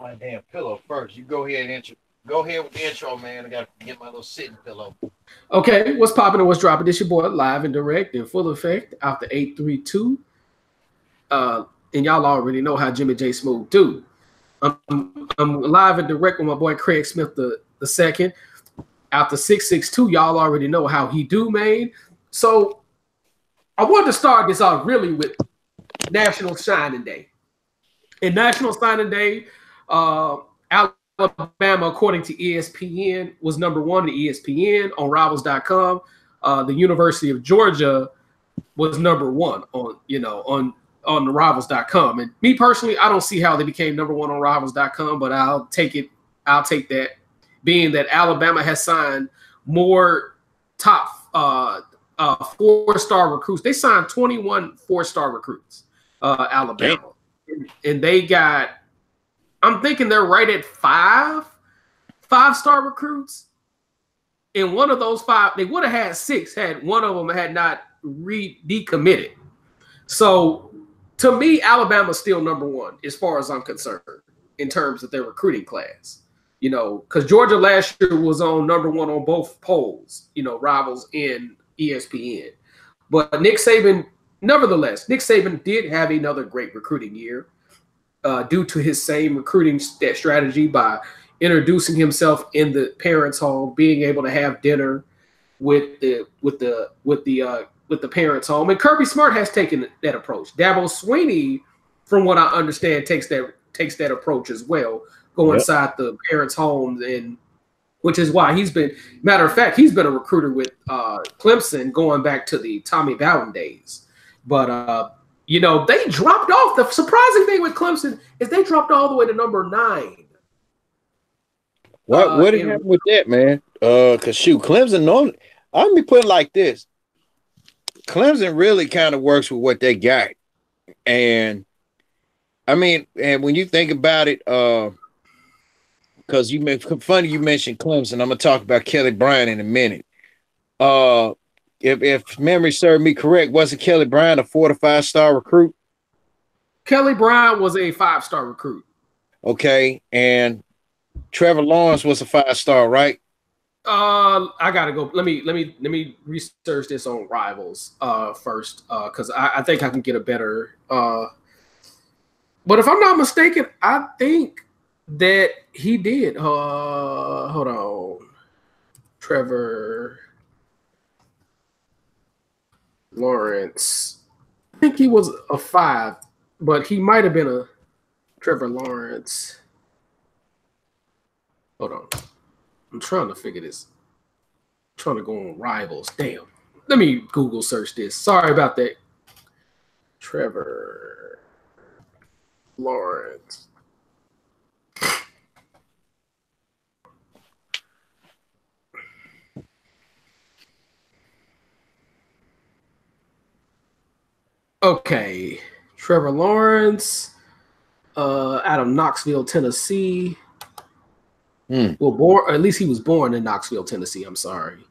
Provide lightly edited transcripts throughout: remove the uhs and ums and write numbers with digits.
my damn pillow first. You go ahead and intro. Go ahead with the intro, man. I got to get my little sitting pillow. Okay, what's popping and what's dropping? This your boy live and direct in full effect out the 832. And y'all already know how Jimmy J Smooth do. I'm live and direct with my boy Craig Smith the second. Out the 662, y'all already know how he do, man. So I wanted to start this off really with National Signing Day. And National Signing Day, Alabama, according to ESPN, was number one in ESPN on Rivals.com. The University of Georgia was number one on the Rivals.com. And me personally, I don't see how they became number one on Rivals.com, but I'll take it. I'll take that, being that Alabama has signed more top four-star recruits. They signed 21 four-star recruits, Alabama. And they got, I'm thinking they're right at five-star recruits. And one of those five, they would have had six had one of them had not decommitted. So to me, Alabama's still number one as far as I'm concerned in terms of their recruiting class. You know, because Georgia last year was on number one on both polls, Rivals and ESPN. But Nick Saban, nevertheless, Nick Saban did have another great recruiting year due to his same recruiting strategy by introducing himself in the parents' home, being able to have dinner with the parents' home. And Kirby Smart has taken that approach. Dabo Swinney, from what I understand, takes that approach as well. Go inside the parents' homes, and which is why he's been, matter of fact, he's been a recruiter with Clemson going back to the Tommy Bowden days. But they dropped off. The surprising thing with Clemson is they dropped all the way to number 9. What happened with that, man? Cause shoot, Clemson normally, I'm be putting like this. Clemson really kind of works with what they got, and I mean, and when you think about it, because you mentioned Clemson. I'm gonna talk about Kelly Bryant in a minute. If memory served me correct, wasn't Kelly Bryant a 4 to 5 star recruit? Kelly Bryant was a 5-star recruit. Okay, and Trevor Lawrence was a 5-star, right? I gotta go. Let me research this on Rivals first, because I think I can get a better. But if I'm not mistaken, I think that he did. Hold on, Trevor Lawrence. I think he was a 5, but he might have been a Trevor Lawrence. Hold on. I'm trying to figure this. I'm trying to go on Rivals. Damn. Let me Google search this. Sorry about that. Trevor Lawrence. Okay. Trevor Lawrence out of Knoxville, Tennessee. Well, at least he was born in Knoxville, Tennessee. I'm sorry.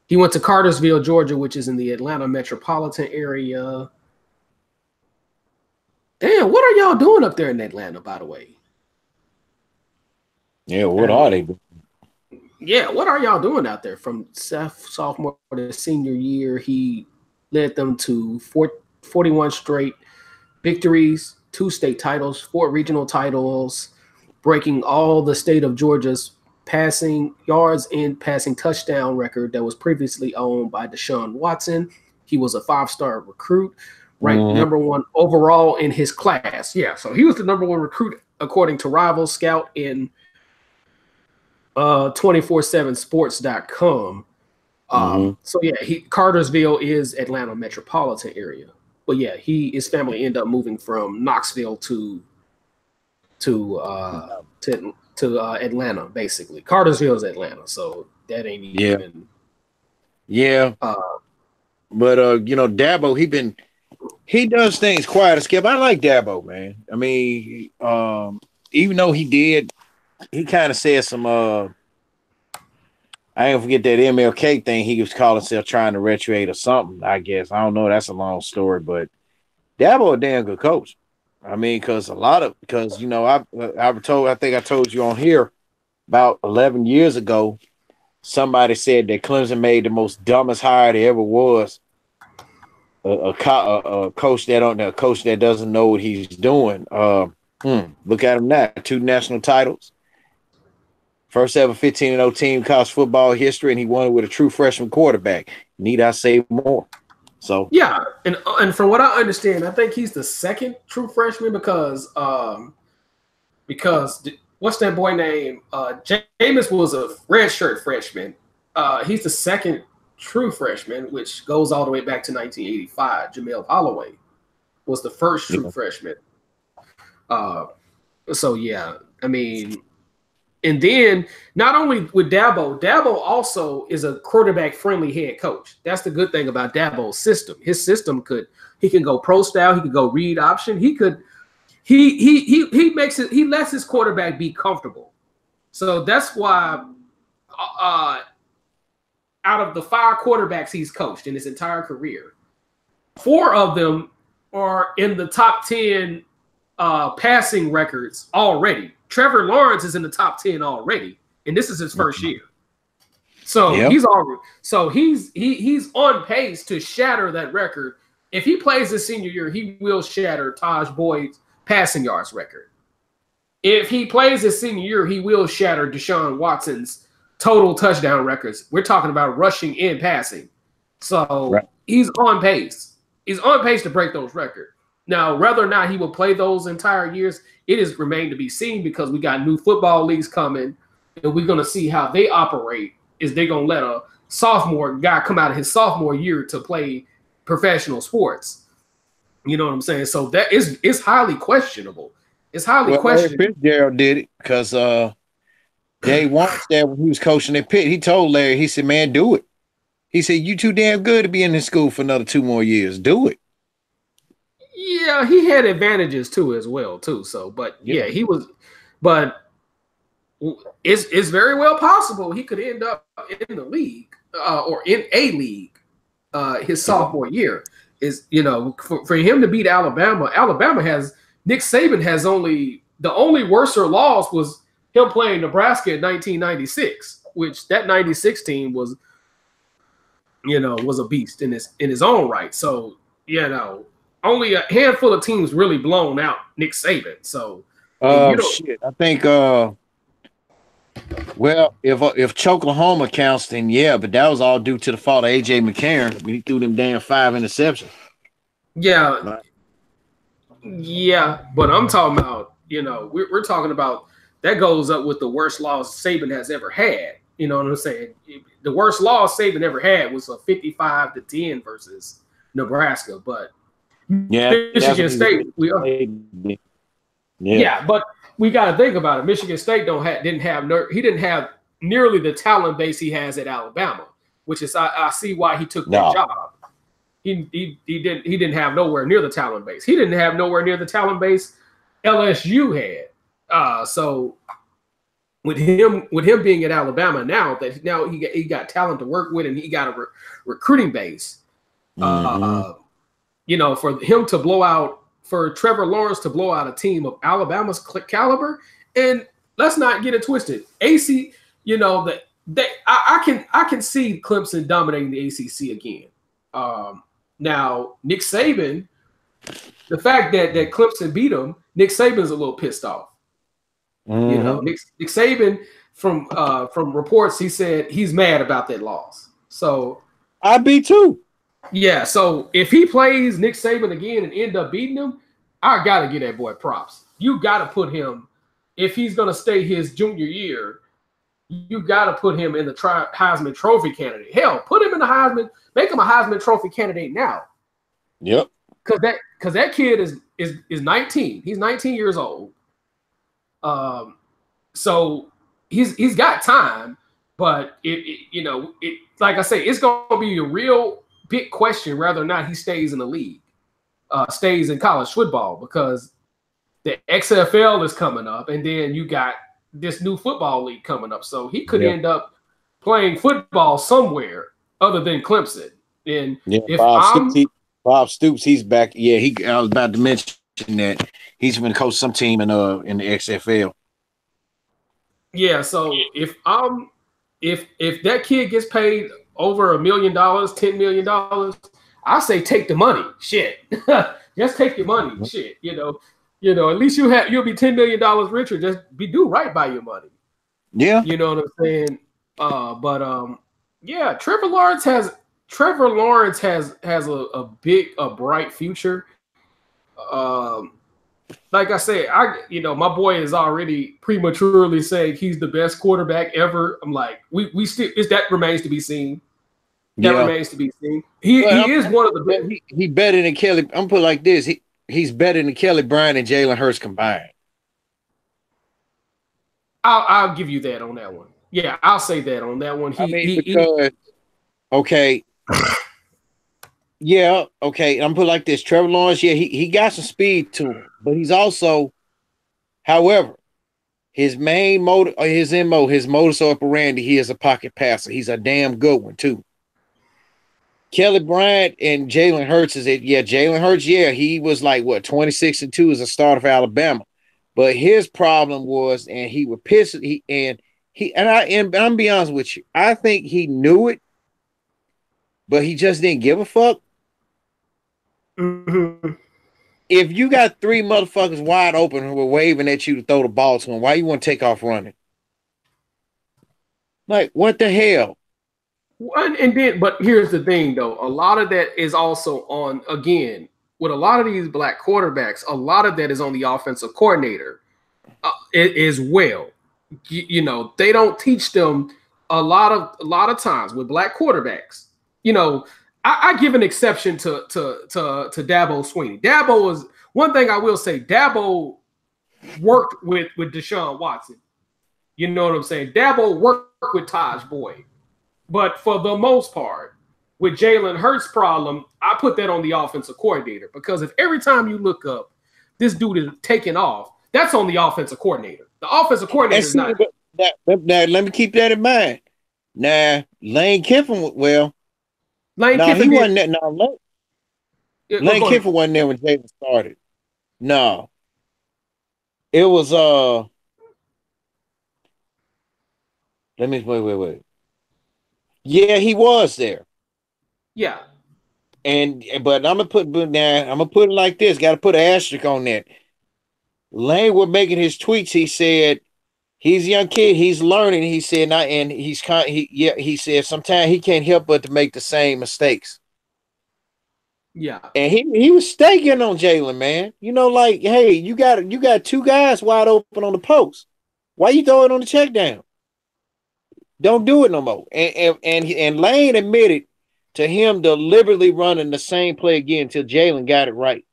He went to Cartersville, Georgia, which is in the Atlanta metropolitan area. Damn, what are y'all doing up there in Atlanta, by the way? Yeah, what are they doing? Yeah, what are y'all doing out there? From sophomore to senior year, he led them to 41 straight victories, 2 state titles, 4 regional titles, breaking all the state of Georgia's passing yards and passing touchdown record that was previously owned by Deshaun Watson. He was a 5-star recruit, ranked number 1 overall in his class. Yeah, so he was the number 1 recruit according to Rivals Scout in 247sports.com. So yeah, Cartersville is Atlanta metropolitan area. But yeah, his family ended up moving from Knoxville to Atlanta, basically. Cartersville is Atlanta, so that ain't even. Yeah. But Dabo, he does things quiet as Skip. I like Dabo, man. I mean, even though he kind of said some I ain't forget that MLK thing. He was calling himself trying to retrograde or something, I guess. I don't know. That's a long story, but Dabo a damn good coach. I mean, because you know, I think I told you on here about 11 years ago, somebody said that Clemson made the most dumbest hire there ever was. A coach that doesn't know what he's doing. Look at him now, 2 national titles, first ever 15-0 team college football history, and he won it with a true freshman quarterback. Need I say more? So yeah, and from what I understand, I think he's the second true freshman because what's that boy name? Jameis was a redshirt freshman. He's the second true freshman, which goes all the way back to 1985. Jamel Holloway was the first true freshman. So yeah, I mean, and then not only with Dabo also is a quarterback friendly head coach. That's the good thing about Dabo's system. His system he can go pro style, he could go read option, he lets his quarterback be comfortable. So that's why out of the 5 quarterbacks he's coached in his entire career, 4 of them are in the top 10 passing records already. Trevor Lawrence is in the top 10 already, and this is his first year. So he's on pace to shatter that record. If he plays his senior year, he will shatter Taj Boyd's passing yards record. If he plays his senior year, he will shatter Deshaun Watson's total touchdown records. We're talking about rushing and passing. So he's on pace. He's on pace to break those records. Now, whether or not he will play those entire years, it is remained to be seen because we got new football leagues coming, and we're going to see how they operate. Is they going to let a sophomore guy come out of his sophomore year to play professional sports? You know what I'm saying? So that it's highly questionable. It's highly questionable. Larry Fitzgerald did it because Dave Wannstedt, when he was coaching at Pitt, he told Larry, he said, man, do it. He said, you too damn good to be in this school for another 2 more years. Do it. Yeah, he had advantages too as well too. So, but yeah, he was. But it's very well possible he could end up in the league or in a league his sophomore year. Is for him to beat Alabama. Alabama has Nick Saban has the only worser loss was him playing Nebraska in 1996, which that 96 team was a beast in his own right. So only a handful of teams really blown out Nick Saban. So, shit. I think, well, if Choklahoma counts, then yeah, but that was all due to the fault of AJ McCarron when he threw them damn 5 interceptions. Yeah, yeah, but I'm talking about, we're talking about that goes up with the worst loss Saban has ever had. You know what I'm saying? The worst loss Saban ever had was a 55-10 versus Nebraska, but. Yeah, Michigan State. But we got to think about it. Michigan State didn't have nearly the talent base he has at Alabama, which is I see why he took that job. He didn't have nowhere near the talent base. He didn't have nowhere near the talent base LSU had. So with him being at Alabama now he got talent to work with and he got a recruiting base. For him to for Trevor Lawrence to blow out a team of Alabama's caliber, and let's not get it twisted. I can see Clemson dominating the ACC again. Now Nick Saban, the fact that Clemson beat him, Nick Saban's a little pissed off. Nick Saban from reports, he said he's mad about that loss. So I'd be too. Yeah, so if he plays Nick Saban again and end up beating him, I got to give that boy props. You got to put him, if he's going to stay his junior year, you got to put him in the Heisman Trophy candidate. Hell, put him in the Heisman, make him a Heisman Trophy candidate now. Yep. Because that kid is 19. He's 19 years old. So he's got time, but it like I say, it's going to be a real big question whether or not he stays in the league, stays in college football, because the XFL is coming up, and then you got this new football league coming up. So he could end up playing football somewhere other than Clemson. And if Bob Stoops, he's back. Yeah, I was about to mention that he's going to coach some team in the XFL. Yeah, so if that kid gets paid over $1 million, $10 million, I say take the money. Shit, just take your money. Shit, you know, at least you'll be $10 million richer. Just do right by your money. Yeah, you know what I'm saying. Yeah, Trevor Lawrence has a bright future. Like I said, my boy is already prematurely saying he's the best quarterback ever. I'm like, we still that remains to be seen. That remains to be seen. He is one of the best. He better than Kelly. I'm gonna put it like this. He's better than Kelly Bryant and Jalen Hurts combined. I'll give you that on that one. Yeah, I'll say that on that one. Okay. Yeah, okay. I'm put it like this. Trevor Lawrence, yeah, he got some speed to him, but he's also, however, his main motor, his modus operandi, he is a pocket passer. He's a damn good one too. Kelly Bryant and Jalen Hurts Jalen Hurts, he was like 26-2 as a starter for Alabama. But his problem was, and he would piss I'm be honest with you, I think he knew it, but he just didn't give a fuck. Mm-hmm. If you got 3 motherfuckers wide open who were waving at you to throw the ball to them, why you want to take off running? Like, what the hell? But here's the thing, though. A lot of that is also on, again, with a lot of these black quarterbacks, a lot of that is on the offensive coordinator as well. You know, they don't teach them a lot of times with black quarterbacks. You know, I give an exception to Dabo Swinney. Dabo is one thing I will say. Dabo worked with Deshaun Watson. You know what I'm saying? Dabo worked with Taj Boyd. But for the most part, with Jalen Hurts' problem, I put that on the offensive coordinator, because if every time you look up, this dude is taking off, that's on the offensive coordinator. The offensive coordinator is not. Now, let me keep that in mind. Now, Lane Kiffin, Lane Kiffin wasn't there. No, Lane Kiffin wasn't there when Jalen started. No. It was wait. Yeah, he was there. Yeah. But I'm gonna put it like this. Got to put an asterisk on that. Lane was making his tweets. He said he's a young kid. He's learning. He said he said sometimes he can't help but to make the same mistakes. Yeah. And he was staking on Jalen, man. You know, like, hey, you got 2 guys wide open on the post. Why you throw it on the check down? Don't do it no more. And Lane admitted to him deliberately running the same play again until Jalen got it right.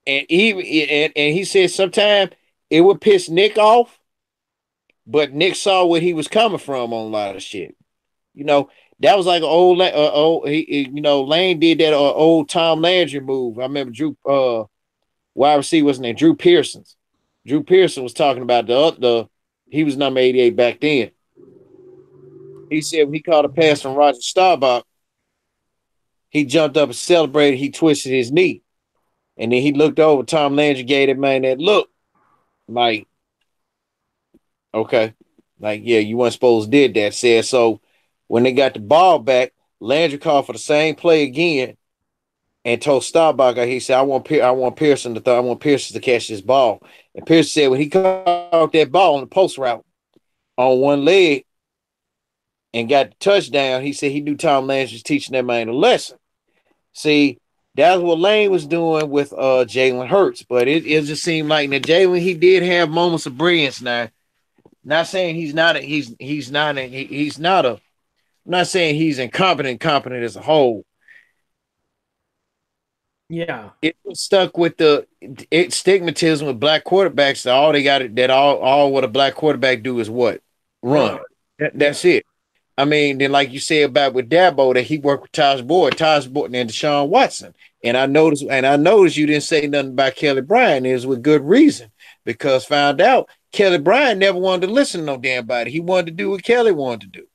And he said sometimes it would piss Nick off, but Nick saw where he was coming from on a lot of shit. You know, that was like an old Lane did that old Tom Landry move. I remember Drew wide receiver was named Drew Pearson. Drew Pearson was talking about he was number 88 back then. He said when he caught a pass from Roger Staubach, he jumped up and celebrated. He twisted his knee. And then he looked over. Tom Landry gave that man that look. Like, okay. Like, yeah, you weren't supposed to did that. Said so when they got the ball back, Landry called for the same play again and told Staubach, he said, I want Pearson to catch this ball. And Pearson said when he caught that ball on the post route on one leg and got the touchdown, he said he knew Tom Landry was teaching that man a lesson. See, that's what Lane was doing with Jalen Hurts, but it just seemed like that Jalen, he did have moments of brilliance. Now, not saying he's not I'm not saying he's incompetent as a whole. Yeah, it was stuck with stigmatism with black quarterbacks. All what a black quarterback do is what? Run. That's it. I mean, then like you said about with Dabo, that he worked with Taj Boyd and Deshaun Watson. And I noticed you didn't say nothing about Kelly Bryant. It was with good reason, because found out Kelly Bryant never wanted to listen to no damn body. He wanted to do what Kelly wanted to do.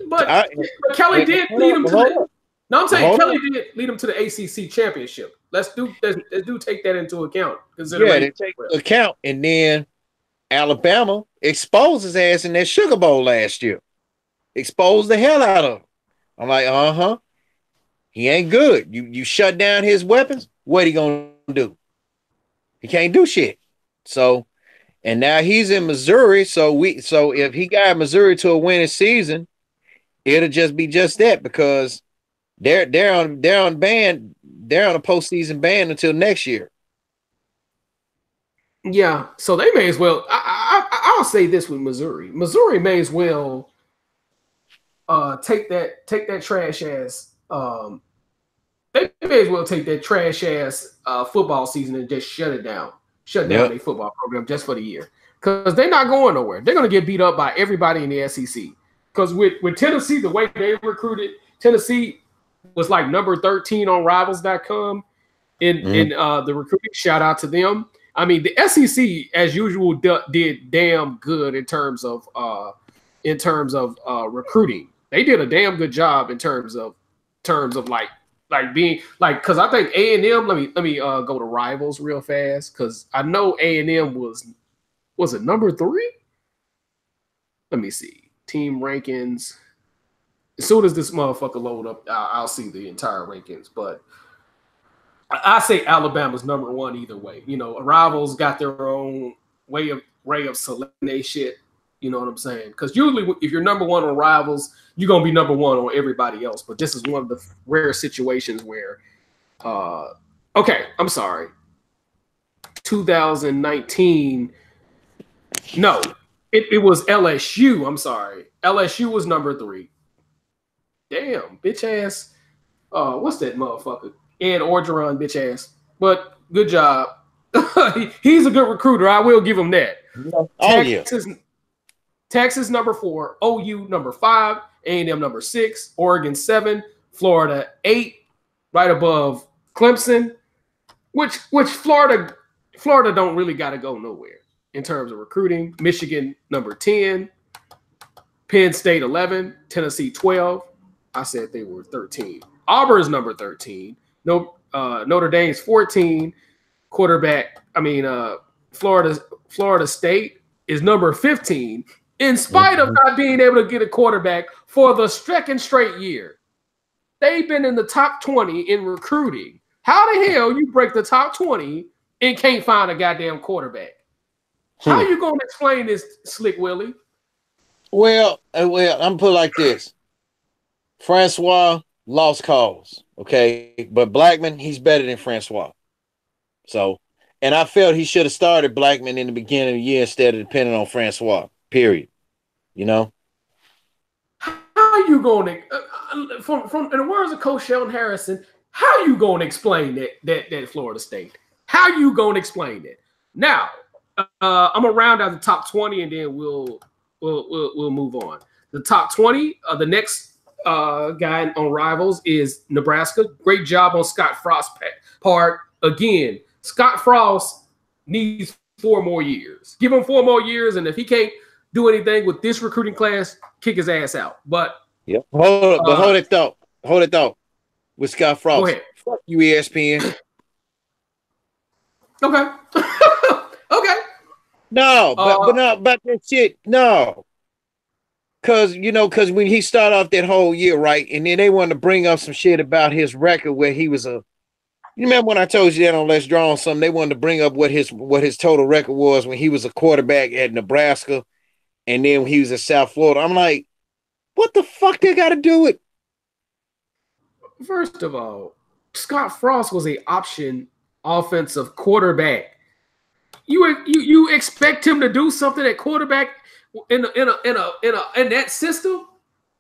But Kelly did lead him to the. No, I'm saying Kelly did lead him to the ACC championship. Let's do take that into account. Yeah, they take into account, and then Alabama exposed his ass in that Sugar Bowl last year. Exposed the hell out of him. I'm like, he ain't good. You shut down his weapons. What he gonna do? He can't do shit. So, and now he's in Missouri. So if he got Missouri to a winning season, it'll just be just that, because they're on a postseason ban until next year. Yeah, so they may as well. I'll say this with Missouri. Missouri may as well take that trash ass. They may as well take that trash ass football season and just shut it down. Shut down their football program just for the year, because they're not going nowhere. They're going to get beat up by everybody in the SEC. Because with Tennessee, the way they recruited, Tennessee was like number 13 on Rivals.com in the recruiting. Shout out to them. I mean, the SEC, as usual, did damn good in terms of recruiting. They did a damn good job in terms of like being like, because I think A&M. Let me go to Rivals real fast, because I know A&M was it number 3? Let me see team rankings. As soon as this motherfucker load up, I'll see the entire rankings. But I say Alabama's number 1 either way. You know, Rivals got their own way of selecting shit. You know what I'm saying? Because usually, if you're number 1 on Rivals, you're gonna be number 1 on everybody else. But this is one of the rare situations where, okay, I'm sorry, 2019. No, it was LSU. I'm sorry, LSU was number 3. Damn, bitch ass. What's that motherfucker? Ed Orgeron, bitch ass. But good job. He's a good recruiter. I will give him that. Texas number 4, OU number 5, A&M number 6, Oregon 7, Florida 8, right above Clemson. Which Florida don't really got to go nowhere in terms of recruiting. Michigan number 10, Penn State 11, Tennessee 12. I said they were 13. Auburn's number 13. Notre Dame's 14. Quarterback. Florida State is number 15. In spite of not being able to get a quarterback for the second straight year. They've been in the top 20 in recruiting. How the hell you break the top 20 and can't find a goddamn quarterback? How are you going to explain this, Slick Willie? Well, I'm going to put it like this. Francois lost cause, okay? But Blackman, he's better than Francois. So, and I felt he should have started Blackman in the beginning of the year instead of depending on Francois, period. You know? How are you going to, from in the words of Coach Sheldon Harrison, how are you going to explain that Florida State? How are you going to explain it? Now, I'm going to round out the top 20 and then we'll move on. The top 20, the next guy on Rivals is Nebraska. Great job on Scott Frost's part. Again, Scott Frost needs 4 more years. Give him 4 more years, and if he can't do anything with this recruiting class, kick his ass out. But hold it thought. With Scott Frost. Go ahead. Fuck you, ESPN. Okay. Okay. No, but not about that shit. No. Cause when he started off that whole year, right, and then they wanted to bring up some shit about his record where he was you remember when I told you that on Let's Draw on something, they wanted to bring up what his total record was when he was a quarterback at Nebraska and then when he was at South Florida. I'm like, what the fuck they got to do with? First of all, Scott Frost was an option offensive quarterback. You expect him to do something at quarterback in that system?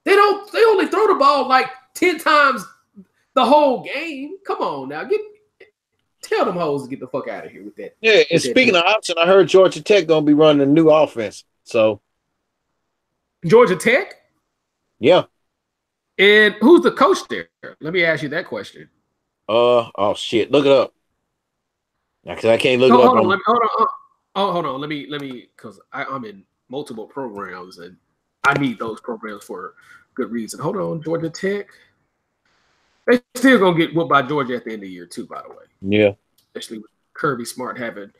They only throw the ball like 10 times the whole game. Come on now, tell them hoes to get the fuck out of here with that. Yeah, and speaking of option, I heard Georgia Tech gonna be running a new offense. So Georgia Tech? Yeah. And who's the coach there? Let me ask you that question. Oh shit, look it up. Because I can't look it up. Hold on. Let me, because I'm in multiple programs and I need those programs for good reason. Hold on, Georgia Tech. They still gonna get whooped by Georgia at the end of the year too, by the way. Yeah. Especially with Kirby Smart having,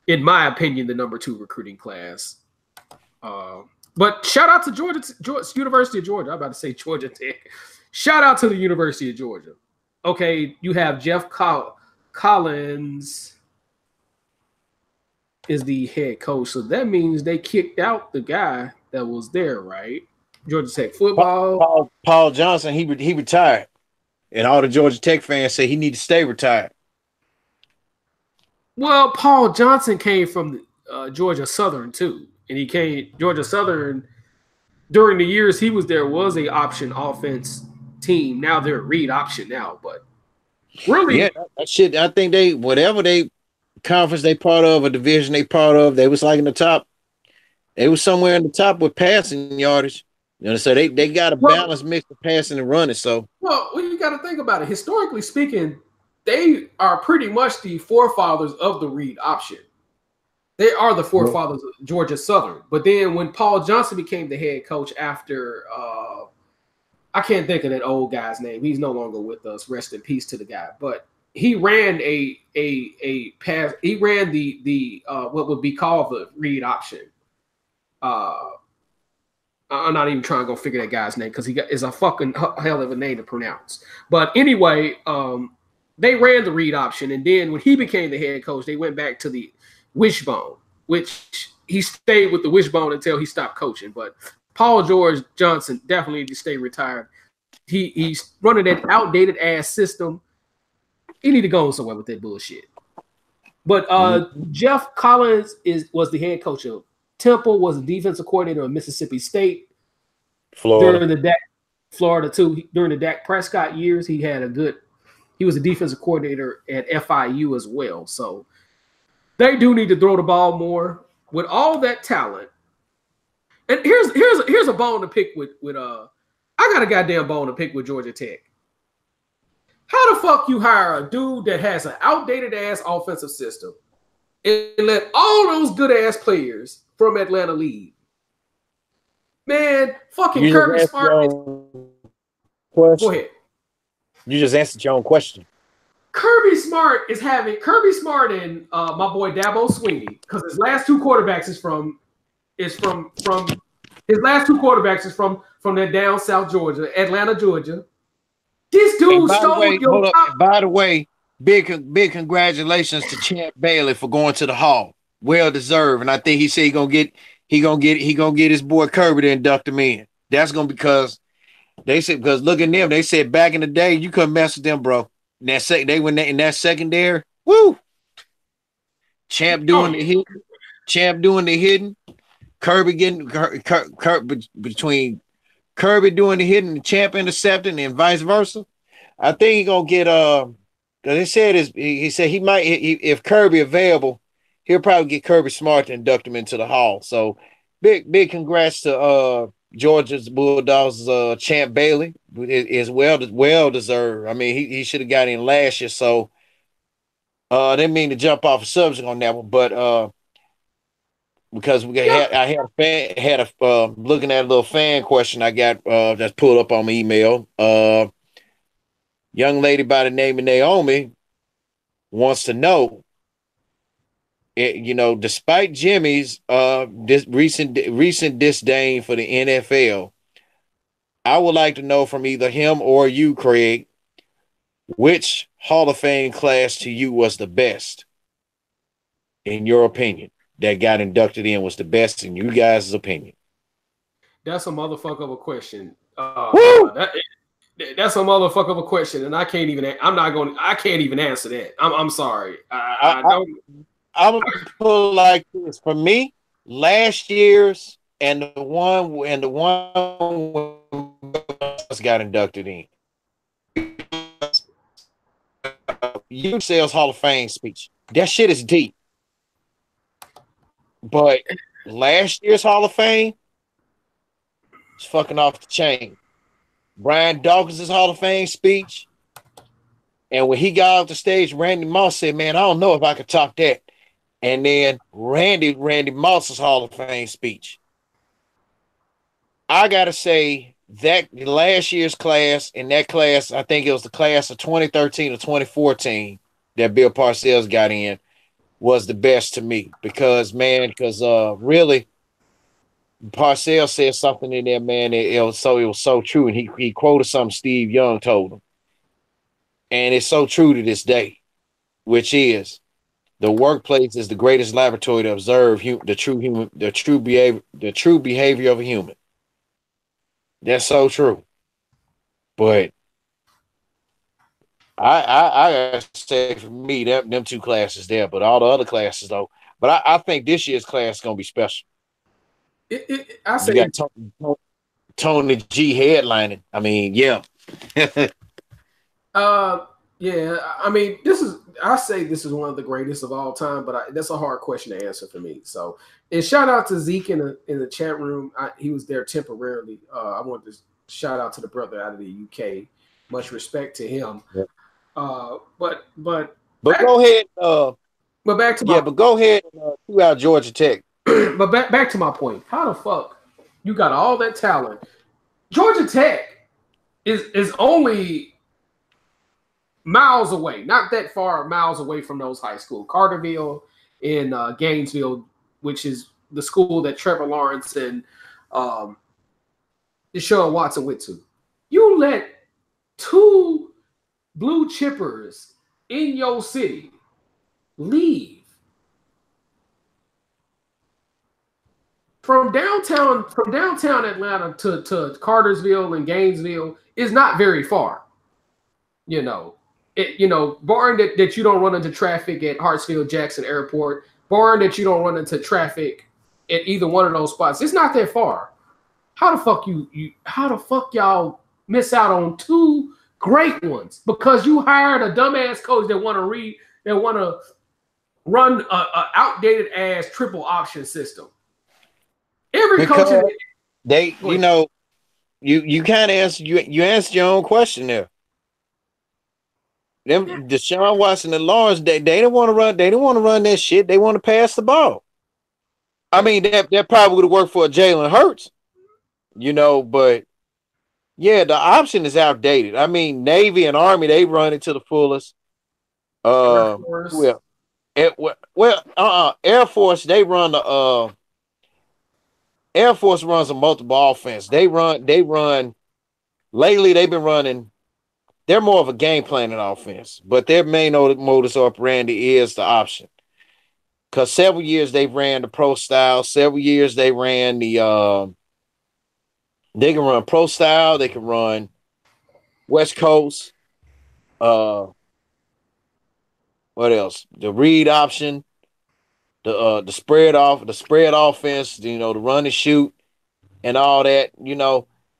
in my opinion, the number 2 recruiting class. But shout out to Georgia, University of Georgia. I'm about to say Georgia Tech. Shout out to the University of Georgia. Okay, you have Jeff Collins is the head coach, so that means they kicked out the guy that was there, right? Georgia Tech football. Paul Johnson, he retired, and all the Georgia Tech fans say he need to stay retired. Well, Paul Johnson came from Georgia Southern too, and he came Georgia Southern during the years he was there was a option offense team. Now they're a read option now, but really, yeah, that shit. I think they whatever they conference they part of, a division they part of, they was like in the top. They was somewhere in the top with passing yardage. You know, so they got a balanced mix of passing and running. So well, you got to think about it. Historically speaking, they are pretty much the forefathers of the read option. They are the forefathers of Georgia Southern. But then when Paul Johnson became the head coach after I can't think of that old guy's name. He's no longer with us. Rest in peace to the guy. But he ran a pass. He ran the what would be called the read option. I'm not even trying to go figure that guy's name because is a fucking hell of a name to pronounce. But anyway, they ran the read option, and then when he became the head coach, they went back to the wishbone, which he stayed with the wishbone until he stopped coaching. But Paul George Johnson definitely needs to stay retired. He's running that outdated ass system. He need to go somewhere with that bullshit. But Jeff Collins was the head coach of Temple, was the defensive coordinator of Mississippi State. Florida too. During the Dak Prescott years, he was a defensive coordinator at FIU as well. So they do need to throw the ball more with all that talent. And here's a bone to pick with I got a goddamn bone to pick with Georgia Tech. How the fuck you hire a dude that has an outdated ass offensive system and let all those good ass players from Atlanta leave? Man, fucking Kirby Smart. Go ahead. You just answered your own question. Kirby Smart and my boy Dabo Swinney, because his last two quarterbacks is from that down South Georgia, Atlanta, Georgia. This dude stole your top. By the way, big congratulations to Champ Bailey for going to the Hall. Well deserved, and I think he said he gonna get his boy Kirby to induct him in. That's gonna because look at them. They said back in the day you couldn't mess with them, bro. In that secondary. Woo! Champ doing the hidden. Kirby getting between Kirby doing the hidden, and Champ intercepting, and vice versa. I think he's gonna get because he said he might if Kirby available, he'll probably get Kirby Smart to induct him into the Hall. So big congrats to Georgia's Bulldogs Champ Bailey is well deserved. I mean he should have got in last year. So didn't mean to jump off a subject on that one, but because I had a looking at a little fan question I got that's pulled up on my email. Young lady by the name of Naomi wants to know, despite Jimmy's this recent disdain for the NFL, I would like to know from either him or you, Craig, which Hall of Fame class to you was the best, in your opinion? That got inducted in was the best in you guys' opinion? That's a motherfucker of a question. That's a motherfucker of a question, and I can't even answer that. I'm sorry. I don't. I would put it like this: for me, last year's and the one got inducted in. UCLA's Hall of Fame speech. That shit is deep. But last year's Hall of Fame is fucking off the chain. Brian Dawkins' Hall of Fame speech. And when he got off the stage, Randy Moss said, man, I don't know if I could top that. And then Randy Moss's Hall of Fame speech. I got to say that last year's class, in that class, I think it was the class of 2013 or 2014 that Bill Parcells got in, was the best to me because really Parcells said something in there, man. It was so true, and he quoted something Steve Young told him, and it's so true to this day, which is the workplace is the greatest laboratory to observe the true behavior of a human. That's so true. But I say for me, them two classes there, but all the other classes though. But I think this year's class is gonna be special. I say you got Tony G headlining. I mean, yeah. Yeah. I mean, I say this is one of the greatest of all time, but that's a hard question to answer for me. So, and shout out to Zeke in the chat room. He was there temporarily. I want to shout out to the brother out of the UK. Much respect to him. Yeah. But go ahead. But back to but go ahead and chew out Georgia Tech. But back to my point. How the fuck you got all that talent? Georgia Tech is only miles away, not that far, miles away from those high schools. Carterville in Gainesville, which is the school that Trevor Lawrence and Deshaun Watson went to. You let two blue chippers in your city leave from downtown Atlanta to Cartersville and Gainesville is not very far. Barring that you don't run into traffic at Hartsfield-Jackson Airport, barring that you don't run into traffic at either one of those spots, it's not that far. How the fuck y'all miss out on two great ones because you hired a dumbass coach that want to run a outdated ass triple option system. Every coach you kind of answered you answered your own question there. Deshaun Watson and Lawrence, they didn't want to run. They didn't want to run that shit. They want to pass the ball. I mean, that probably would have worked for Jalen Hurts, But yeah, the option is outdated. I mean, Navy and Army, they run it to the fullest. Air Force, they run the Air Force runs a multiple offense. They run. Lately, they've been running. They're more of a game planning offense, but their main modus operandi is the option. Because several years they ran the pro style. Several years they ran the. They can run pro style. They can run West Coast. What else? The read option. The spread offense. The run and shoot, and all that.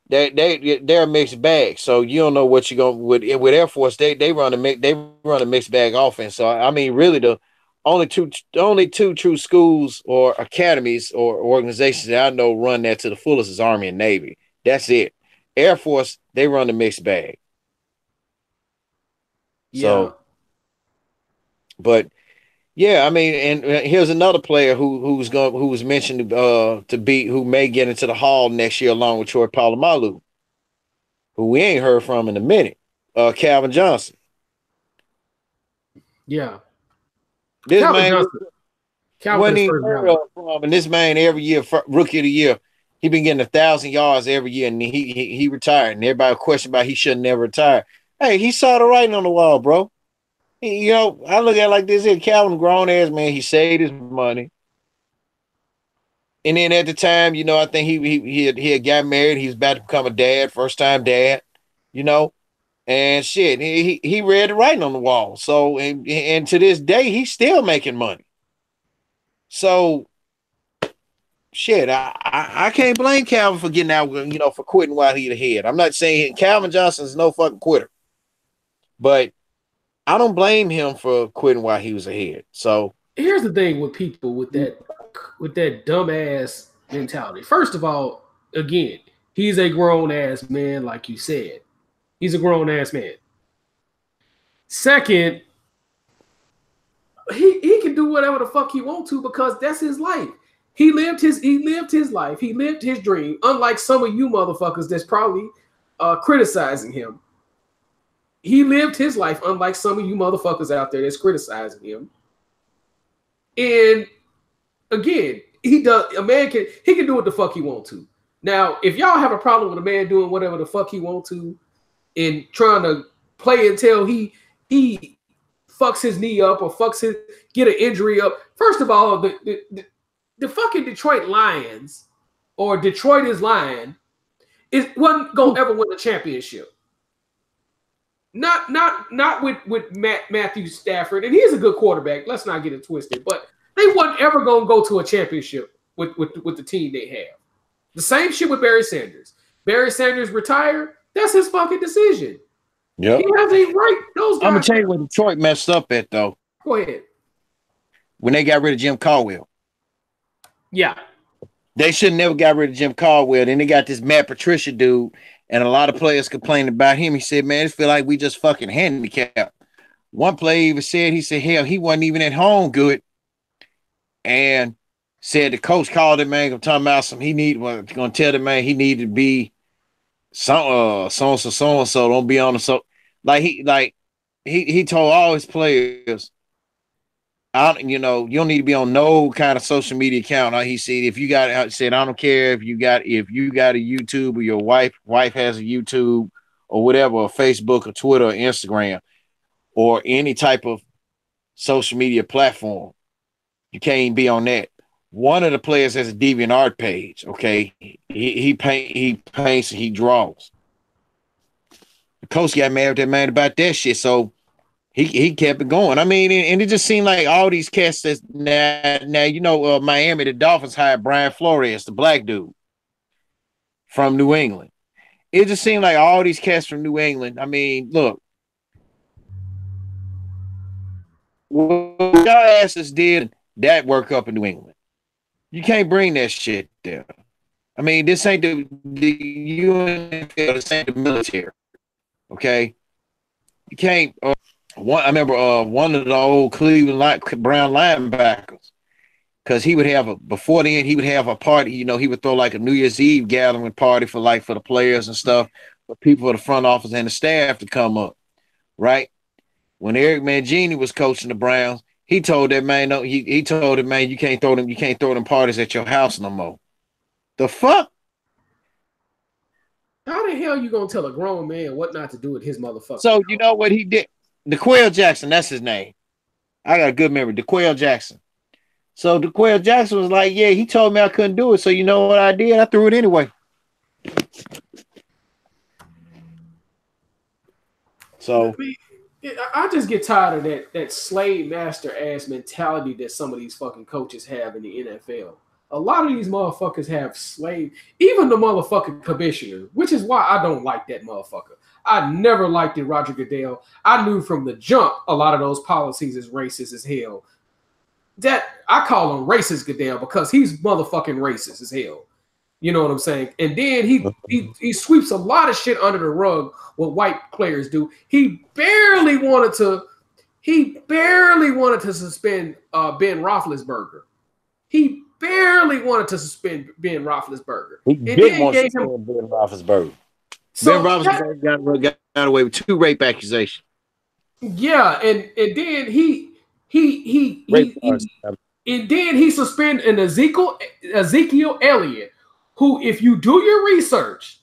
They're a mixed bag, so you don't know what you're going with Air Force. They run a mixed bag offense. So I mean, really, the only two true schools or academies or organizations that I know run that to the fullest is Army and Navy. That's it. Air Force, they run a mixed bag. Yeah. So, but yeah, I mean, and here's another player who was mentioned who may get into the Hall next year along with Troy Polamalu, who we ain't heard from in a minute. Calvin Johnson. Yeah, Calvin Johnson. And this man every year, rookie of the year, he been getting 1,000 yards every year, and he retired. And everybody questioned about he should never retire. Hey, he saw the writing on the wall, bro. I look at it like this here. Calvin, grown ass man, he saved his money. And then at the time, I think he had got married. He was about to become a dad, first time dad, and shit. He read the writing on the wall. So and to this day, he's still making money. So shit, I can't blame Calvin for getting out, for quitting while he's ahead. I'm not saying Calvin Johnson's no fucking quitter, but I don't blame him for quitting while he was ahead. So here's the thing with people with that dumbass mentality. First of all, again, he's a grown ass man, like you said. He's a grown ass man. Second, he can do whatever the fuck he wants to because that's his life. He lived his life. He lived his dream. Unlike some of you motherfuckers that's probably criticizing him. He lived his life, unlike some of you motherfuckers out there that's criticizing him. And again, he can do what the fuck he want to. Now, if y'all have a problem with a man doing whatever the fuck he want to and trying to play until he fucks his knee up or get an injury up. First of all, the fucking Detroit Lions or Detroit is lying wasn't gonna ever win a championship. Not with Matthew Stafford, and he's a good quarterback. Let's not get it twisted, but they wasn't ever gonna go to a championship with the team they have. The same shit with Barry Sanders. Barry Sanders retired. That's his fucking decision. Yeah, he has a right. Those guys. I'm gonna tell you what Detroit messed up at though. Go ahead. When they got rid of Jim Caldwell. Yeah. They should never got rid of Jim Caldwell. Then they got this Matt Patricia dude, and a lot of players complained about him. He said, man, it feel like we just fucking handicapped. One player even said, hell, he wasn't even at home good. And said the coach called him, man, talking about gonna tell the man he needed to be so and so, don't be on the so he told all his players, you don't need to be on no kind of social media account. He said, I don't care if you got a YouTube or your wife has a YouTube or whatever, or Facebook or Twitter or Instagram or any type of social media platform. You can't be on that. One of the players has a DeviantArt page. Okay, he paints and he draws. The coach got mad at that man about that shit, so he kept it going. I mean, and it just seemed like all these cats that's now Miami, the Dolphins hired Brian Flores, the black dude from New England. It just seemed like all these cats from New England. I mean, look, what y'all asses did that work up in New England. You can't bring that shit there. I mean, this ain't the UNFL, this ain't the military. Okay? You can't. I remember one of the old Cleveland Brown linebackers, because he would have before then, he would have a party. He would throw like a New Year's Eve gathering party for the players and stuff, for people at the front office and the staff to come up, right? When Eric Mangini was coaching the Browns, he told that man, no, he told him, man, you can't throw them parties at your house no more. The fuck? How the hell you gonna tell a grown man what not to do with his motherfucker? So you know what he did? DeQuell Jackson, that's his name. I got a good memory. DeQuell Jackson. So DeQuell Jackson was like, yeah, he told me I couldn't do it. So you know what I did? I threw it anyway. So I just get tired of that slave master ass mentality that some of these fucking coaches have in the NFL. A lot of these motherfuckers have even the motherfucking commissioner, which is why I don't like that motherfucker. I never liked it, Roger Goodell. I knew from the jump a lot of those policies is racist as hell. That I call him racist Goodell because he's motherfucking racist as hell. You know what I'm saying? And then he sweeps a lot of shit under the rug what white players do. He barely wanted to suspend Ben Roethlisberger. He barely wanted to suspend Ben Roethlisberger. He did want to suspend Ben Roethlisberger. Ben Roethlisberger got away with 2 rape accusations. Yeah, and then he suspended an Ezekiel Elliott, who, if you do your research,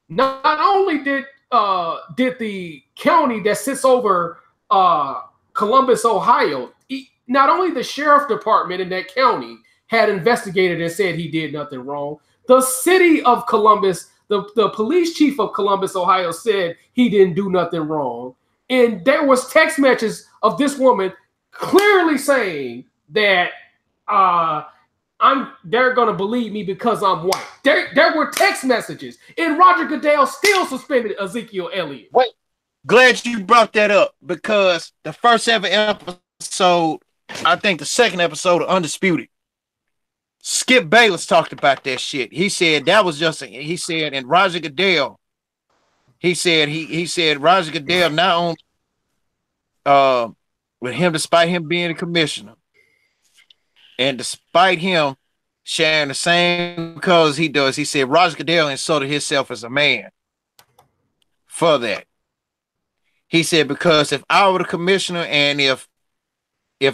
not only did the county that sits over Columbus, Ohio, not only the sheriff department in that county had investigated and said he did nothing wrong, the city of Columbus, the police chief of Columbus, Ohio, said he didn't do nothing wrong. And there was text messages of this woman clearly saying that they're gonna believe me because I'm white. There were text messages, and Roger Goodell still suspended Ezekiel Elliott. Wait, glad you brought that up, because the first ever episode, I think the second episode of Undisputed, Skip Bayless talked about that shit. He said that was just and Roger Goodell, he said Roger Goodell not only with him, despite him being a commissioner, and despite him sharing the same because he does. He said Roger Goodell insulted himself as a man for that. He said, because if I were the commissioner and if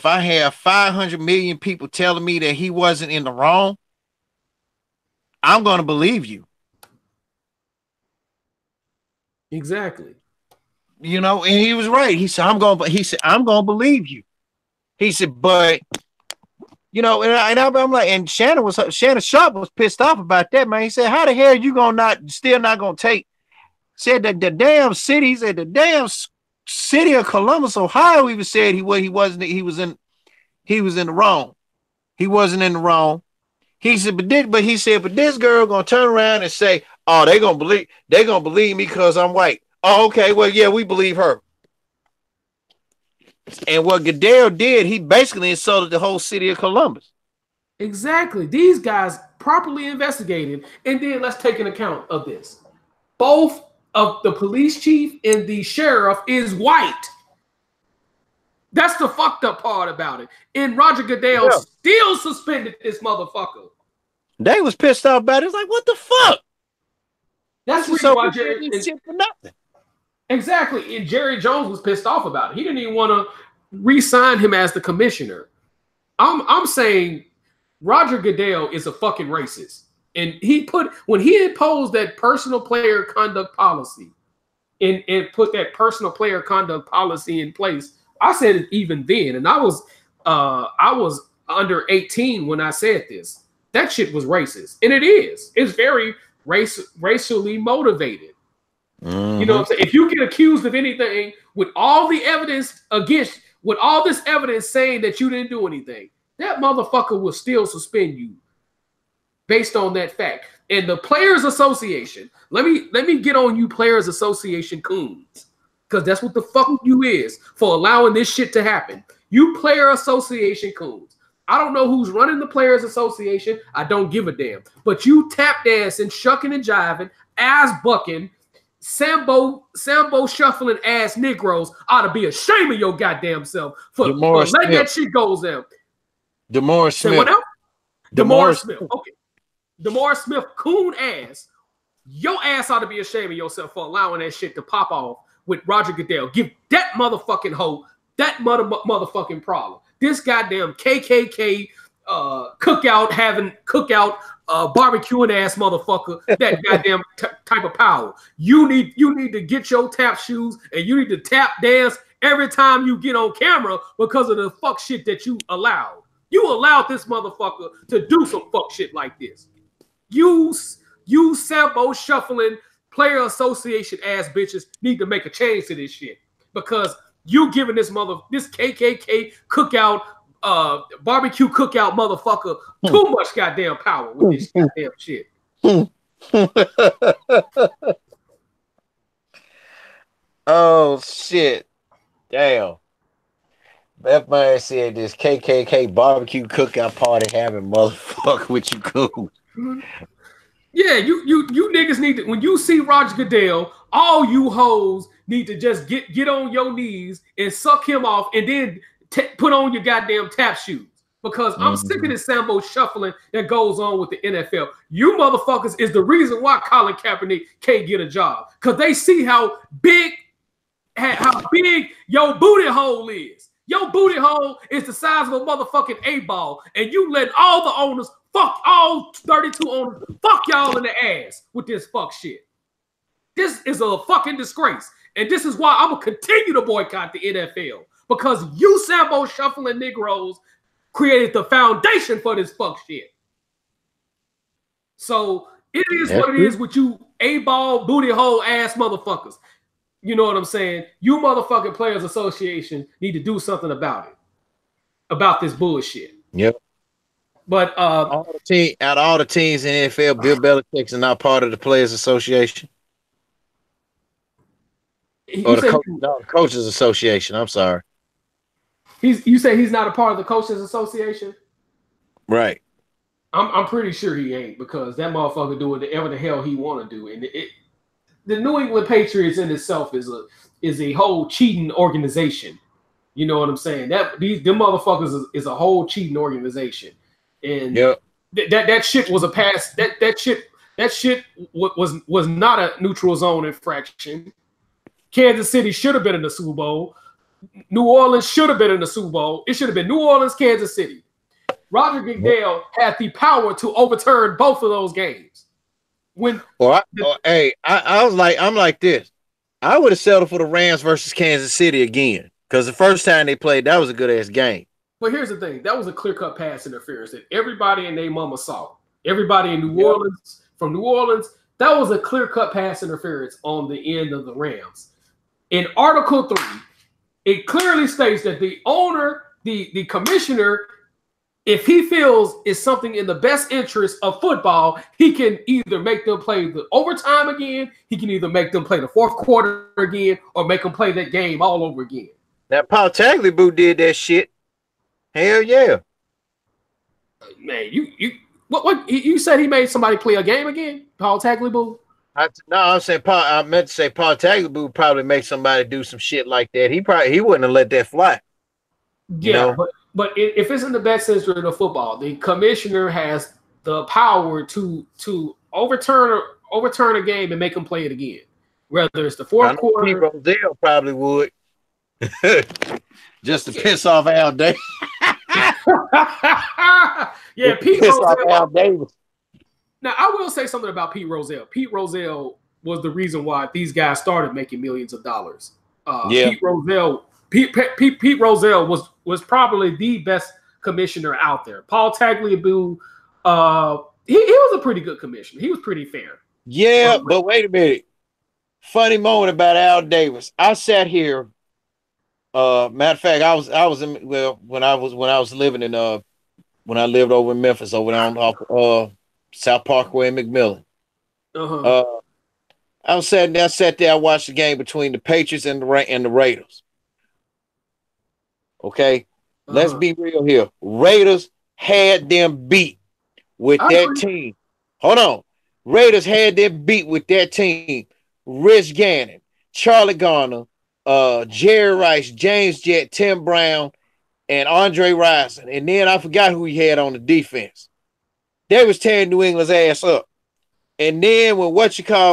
I have 500 million people telling me that he wasn't in the wrong, I'm going to believe you. Exactly. You know, and he was right. He said, I'm going to believe you. He said, but you know, and I'm like, and Shannon Sharpe was pissed off about that, man. He said, how the hell are you still not gonna take? Said that the damn city of Columbus, Ohio, even said he was in the wrong. He wasn't in the wrong. He said, but this girl gonna turn around and say, oh, they gonna believe me because I'm white. Oh, okay, well, yeah, we believe her. And what Goodell did, he basically insulted the whole city of Columbus. Exactly. These guys properly investigated, and then let's take an account of this. Both of the police chief and the sheriff is white. That's the fucked up part about it. And Roger Goodell still suspended this motherfucker. They was pissed off about it. It's like, what the fuck? That's the reason why Jerry shit for nothing. Exactly. And Jerry Jones was pissed off about it. He didn't even want to re-sign him as the commissioner. I'm saying Roger Goodell is a fucking racist. And when he imposed that personal player conduct policy and put that personal player conduct policy in place, I said it even then. And I was under 18 when I said this. That shit was racist. And it is. It's very racially motivated. Mm-hmm. You know what I'm saying? If you get accused of anything with all the evidence with all this evidence saying that you didn't do anything, that motherfucker will still suspend you based on that fact. And the Players Association, let me get on you Players Association coons, because that's what the fuck you is for allowing this shit to happen. You Player Association coons. I don't know who's running the Players Association. I don't give a damn. But you tap dancing, shucking and jiving, ass bucking, Sambo shuffling ass Negroes ought to be ashamed of your goddamn self for letting that shit go down. DeMaurice Smith. What else? DeMaurice Smith. Okay. DeMaurice Smith, coon ass. Your ass ought to be ashamed of yourself for allowing that shit to pop off with Roger Goodell. Give that motherfucking hoe that motherfucking problem. This goddamn KKK cookout barbecuing ass motherfucker, that goddamn type of power. You need to get your tap shoes and you need to tap dance every time you get on camera because of the fuck shit that you allowed. You allowed this motherfucker to do some fuck shit like this. You Sambo shuffling Player Association ass bitches need to make a change to this shit, because you giving this KKK cookout barbecue cookout motherfucker too much goddamn power with this goddamn shit. Oh shit. Damn. That man said this KKK barbecue cookout party having motherfucker with you cool. Yeah, you niggas need to, when you see Roger Goodell, all you hoes need to just get on your knees and suck him off and then put on your goddamn tap shoes, because I'm sick of this Sambo shuffling that goes on with the NFL. You motherfuckers is the reason why Colin Kaepernick can't get a job, because they see how big your booty hole is. Your booty hole is the size of a motherfucking A-ball, and you let all the owners, fuck all 32 owners, fuck y'all in the ass with this fuck shit. This is a fucking disgrace, and this is why I'm gonna continue to boycott the NFL. Because you Sambo shuffling Negroes created the foundation for this fuck shit. So it is what it is with you A-ball booty hole ass motherfuckers. You know what I'm saying? You motherfucking Players Association need to do something about it. About this bullshit. Yep. But out of all the teams in the NFL, Bill Belichick's not part of the Players Association. Or the Coaches Association. I'm sorry. You say he's not a part of the Coaches Association? Right. I'm pretty sure he ain't, because that motherfucker do whatever the hell he want to do. And the New England Patriots in itself is a whole cheating organization. You know what I'm saying? Them motherfuckers is a whole cheating organization. And That shit was a pass. That shit was not a neutral zone infraction. Kansas City should have been in the Super Bowl. New Orleans should have been in the Super Bowl. It should have been New Orleans, Kansas City. Roger Goodell had the power to overturn both of those games. I'm like this. I would have settled for the Rams versus Kansas City again because the first time they played, that was a good ass game. But here's the thing: that was a clear-cut pass interference that everybody and their mama saw. Everybody in New Orleans, from New Orleans, that was a clear-cut pass interference on the end of the Rams. In Article 3, it clearly states that the owner, the commissioner, if he feels it's something in the best interest of football, he can either make them play the overtime again, he can either make them play the fourth quarter again, or make them play that game all over again. Now, Paul Tagliabue did that shit. Hell yeah. Man, you said he made somebody play a game again? Paul Tagliabue? I'm saying I meant to say Paul Tagliabue probably make somebody do some shit like that. He wouldn't have let that fly. Yeah, you know? But if it's in the best interest of football, the commissioner has the power to overturn a game and make them play it again. Whether it's the fourth quarter. Pete Rozelle probably would. Just to piss off Al Davis. Yeah, Pete Rozelle. Al Davis. Now, I will say something about Pete Rozelle. Pete Rozelle was the reason why these guys started making millions of dollars. Pete Rozelle was probably the best commissioner out there. Paul Tagliabue, he was a pretty good commissioner. He was pretty fair. Yeah, but wait a minute. Funny moment about Al Davis. I sat here. Matter of fact, I was in when I lived over in Memphis, over down off South Parkway and McMillan. I sat there. I watched the game between the Patriots and the Raiders. Okay, let's be real here. Raiders had them beat with that team. Hold on, Raiders had them beat with that team. Rich Gannon, Charlie Garner, Jerry Rice, James Jett, Tim Brown, and Andre Rison. And then I forgot who he had on the defense. They was tearing New England's ass up. And then when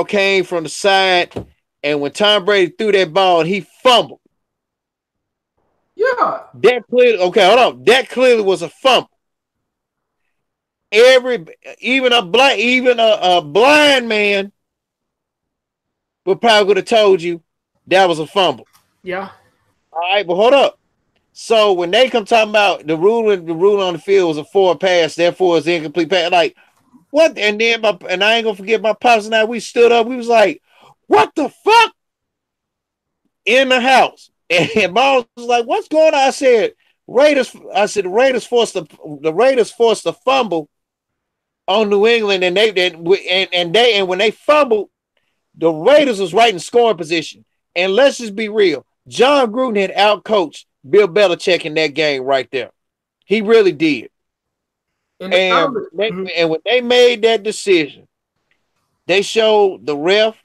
came from the side, and when Tom Brady threw that ball and he fumbled. Yeah. That clearly was a fumble. Even a blind man would probably have told you that was a fumble. Yeah. All right, but hold up. So when they come talking about the rule on the field was a forward pass, therefore it's incomplete pass, like what? And then and I ain't gonna forget my pops and I. We stood up. We was like, "What the fuck?" In the house, and Bones was like, "What's going on?" I said, "Raiders." I said, "The Raiders forced the fumble on New England, and when they fumbled, the Raiders was right in scoring position." And let's just be real. John Gruden had outcoached Bill Belichick in that game right there. He really did. And when they made that decision, they showed the ref,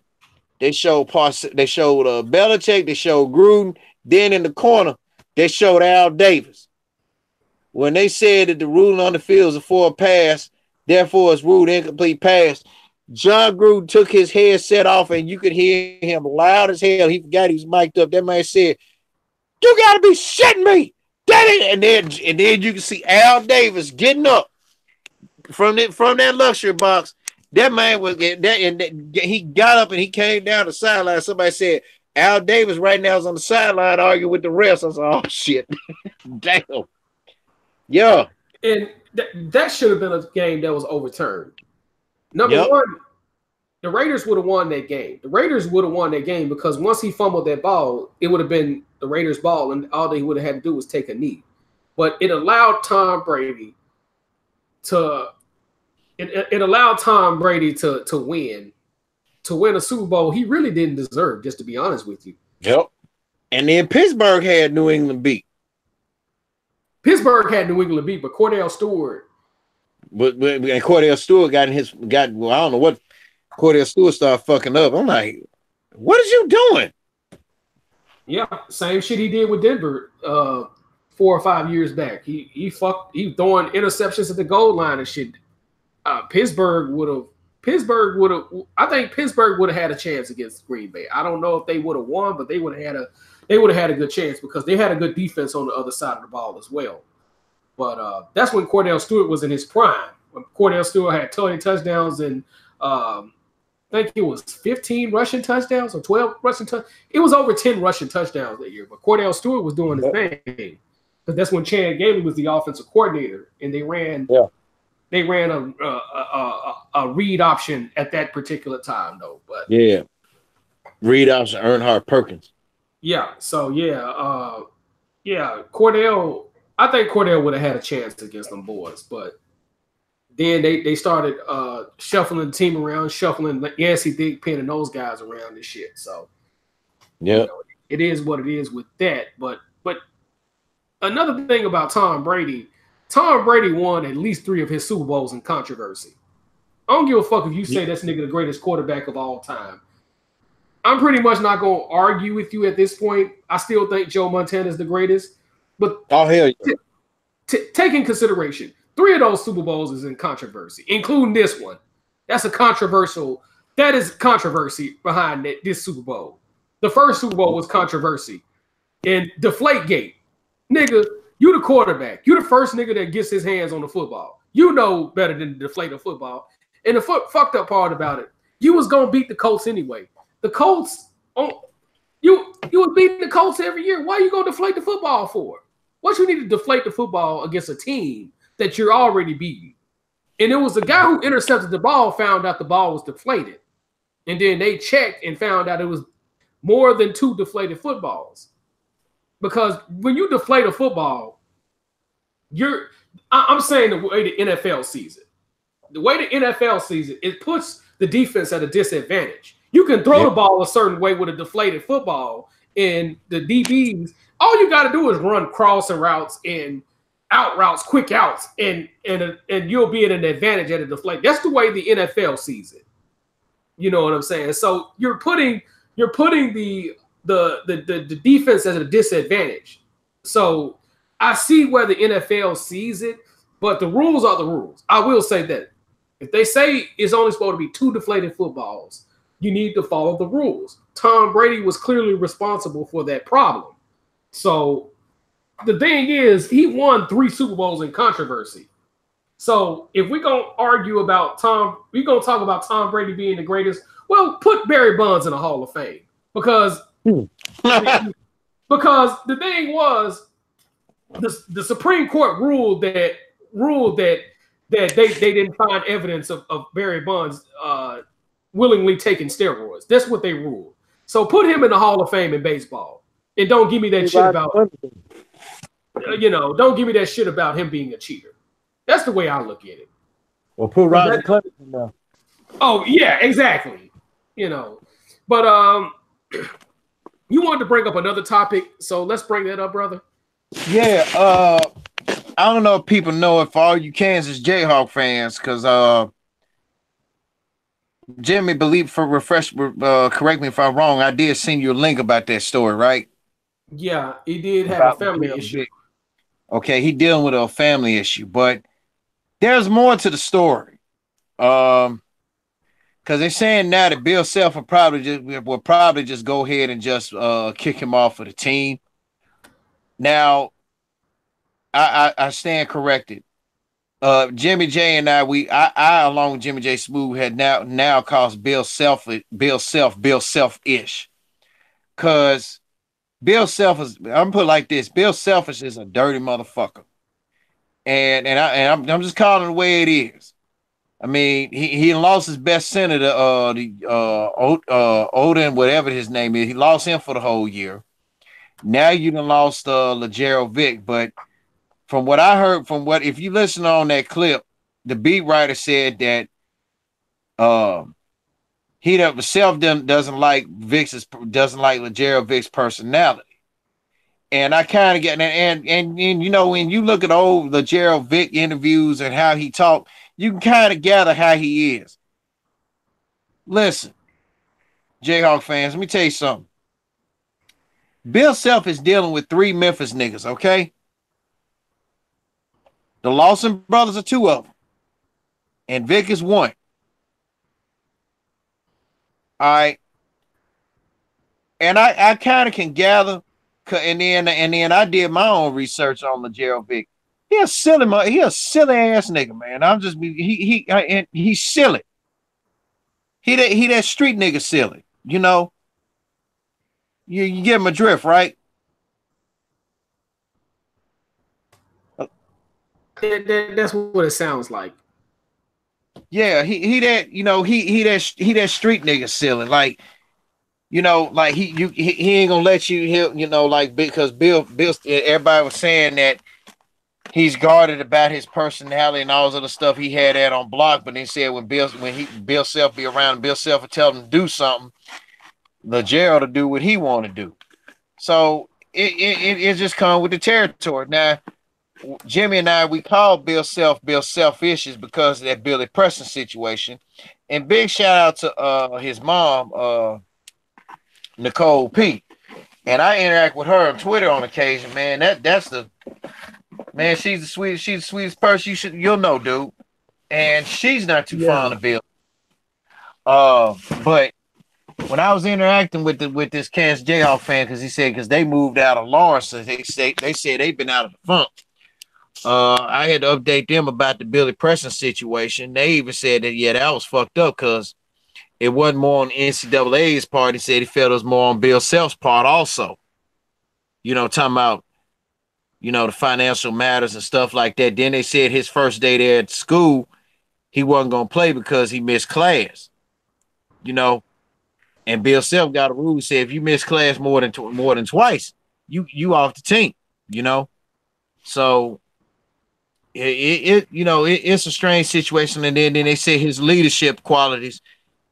they showed Belichick, they showed Gruden. Then in the corner, they showed Al Davis. When they said that the ruling on the field is a forward pass, therefore it's ruled incomplete pass, John Gruden took his headset off and you could hear him loud as hell. He forgot he was mic'd up. That man said, "You gotta be shitting me." And then you can see Al Davis getting up from that luxury box. That man was he got up and he came down the sideline. Somebody said Al Davis right now is on the sideline arguing with the refs. I was like, "Oh shit." Damn. Yeah. And that should have been a game that was overturned. Number one, the Raiders would have won that game. The Raiders would have won that game because once he fumbled that ball, it would have been the Raiders' ball, and all they would have had to do was take a knee. But it allowed Tom Brady to win a Super Bowl he really didn't deserve, just to be honest with you. Yep. And then Pittsburgh had New England beat. But Cordell Stewart. But Cordell Stewart I don't know what Cordell Stewart started fucking up. I'm like, what is you doing? Yeah, same shit he did with Denver 4 or 5 years back. He throwing interceptions at the goal line and shit. Pittsburgh would have. I think Pittsburgh would have had a chance against Green Bay. I don't know if they would have won, but they would have had a good chance because they had a good defense on the other side of the ball as well. But that's when Cordell Stewart was in his prime. When Cordell Stewart had 20 touchdowns and I think it was 15 rushing touchdowns or 12 rushing touchdowns. It was over 10 rushing touchdowns that year. But Cordell Stewart was doing his thing because that's when Chan Gailey was the offensive coordinator, and they ran a read option at that particular time, though. But read option Earnhardt Perkins. Yeah. So Cordell. I think Cordell would have had a chance against them boys, but then they started shuffling the team around, shuffling Yancey Thigpen and those guys around and shit. So it is what it is with that. But another thing about Tom Brady won at least 3 of his Super Bowls in controversy. I don't give a fuck if you say this nigga the greatest quarterback of all time. I'm pretty much not going to argue with you at this point. I still think Joe Montana is the greatest. But hell yeah. Take in consideration, 3 of those Super Bowls is in controversy, including this one. That is controversy behind this Super Bowl. The first Super Bowl was controversy. And Deflategate. Nigga, you the quarterback. You the first nigga that gets his hands on the football. You know better than to deflate a football. And the fucked up part about it, you was going to beat the Colts anyway. The Colts, you was beating the Colts every year. Why are you going to deflate the football for? What you need to deflate the football against a team that you're already beating? And it was the guy who intercepted the ball found out the ball was deflated. And then they checked and found out it was more than 2 deflated footballs. Because when you deflate a football, I'm saying the way the NFL sees it. The way the NFL sees it, it puts the defense at a disadvantage. You can throw the ball a certain way with a deflated football, and the DBs, all you got to do is run crossing routes and out routes, quick outs, and you'll be at an advantage at a deflate. That's the way the NFL sees it. You know what I'm saying? So you're putting the defense at a disadvantage. So I see where the NFL sees it, but the rules are the rules. I will say that if they say it's only supposed to be 2 deflated footballs, you need to follow the rules. Tom Brady was clearly responsible for that problem. So the thing is, he won 3 Super Bowls in controversy. So if we're going to argue about we're going to talk about Tom Brady being the greatest, well, put Barry Bonds in the Hall of Fame. Because the thing was, the Supreme Court ruled that they didn't find evidence of Barry Bonds willingly taking steroids. That's what they ruled. So put him in the Hall of Fame in baseball, and don't give me that shit about don't give me that shit about him being a cheater. That's the way I look at it. Well, put Roger Clemens in there. Oh yeah, exactly. But you wanted to bring up another topic, so let's bring that up, brother. Yeah, I don't know if people know it, for all you Kansas Jayhawk fans, because Jimmy, correct me if I'm wrong, I did send you a link about that story, right? Yeah, he did have a family issue. Okay, he dealing with a family issue, but there's more to the story. Because they're saying now that Bill Self will probably just go ahead and just kick him off of the team. Now, I stand corrected. Jimmy J and I along with Jimmy J Smooth had now caused Bill Selfish, because Bill Self is, I'm put it like this: Bill Selfish is a dirty motherfucker, and I'm just calling it the way it is. I mean, he lost his best center to Odin, whatever his name is. He lost him for the whole year. Now you done lost Legero Vick, but from what I heard, if you listen on that clip, the beat writer said that he himself doesn't like Legero Vick's personality. And I kind of get and you know, when you look at old Legero Vick interviews and how he talked, you can kind of gather how he is. Listen, Jayhawk fans, let me tell you something. Bill Self is dealing with 3 Memphis niggas, okay? The Lawson brothers are 2 of them. and Vic is 1. All right. And I kind of can gather, and then I did my own research on Lagerald Vick. He a silly ass nigga, man. I'm just he's silly. He that street nigga silly. You know, you get my drift, right? That's what it sounds like. Yeah, he that, you know, he that street nigga silly. Like, you know, like he ain't gonna let you hear, you know, like, because Bill everybody was saying that he's guarded about his personality and all this other stuff he had that on block, but they said when Bill Self be around, Bill Self would tell him to do something, Lagerald to do what he want to do. So it just come with the territory. Now, Jimmy and I, we call Bill Selfish is because of that Billy Preston situation. And big shout out to his mom, Nicole P. And I interact with her on Twitter on occasion, man. That's the man, she's the sweetest person you'll know, dude. And she's not too fond of Bill. But when I was interacting with this Kansas Jayhawk fan, because they moved out of Lawrence, so they said they've been out of the funk. I had to update them about the Billy Preston situation. They even said that that was fucked up because it wasn't more on NCAA's part. He said he felt it was more on Bill Self's part also. You know, talking about, you know, the financial matters and stuff like that. Then they said his first day there at school, he wasn't going to play because he missed class. You know, and Bill Self got a rule, said if you miss class more than twice, you off the team. You know, so it's a strange situation. And then they say his leadership qualities.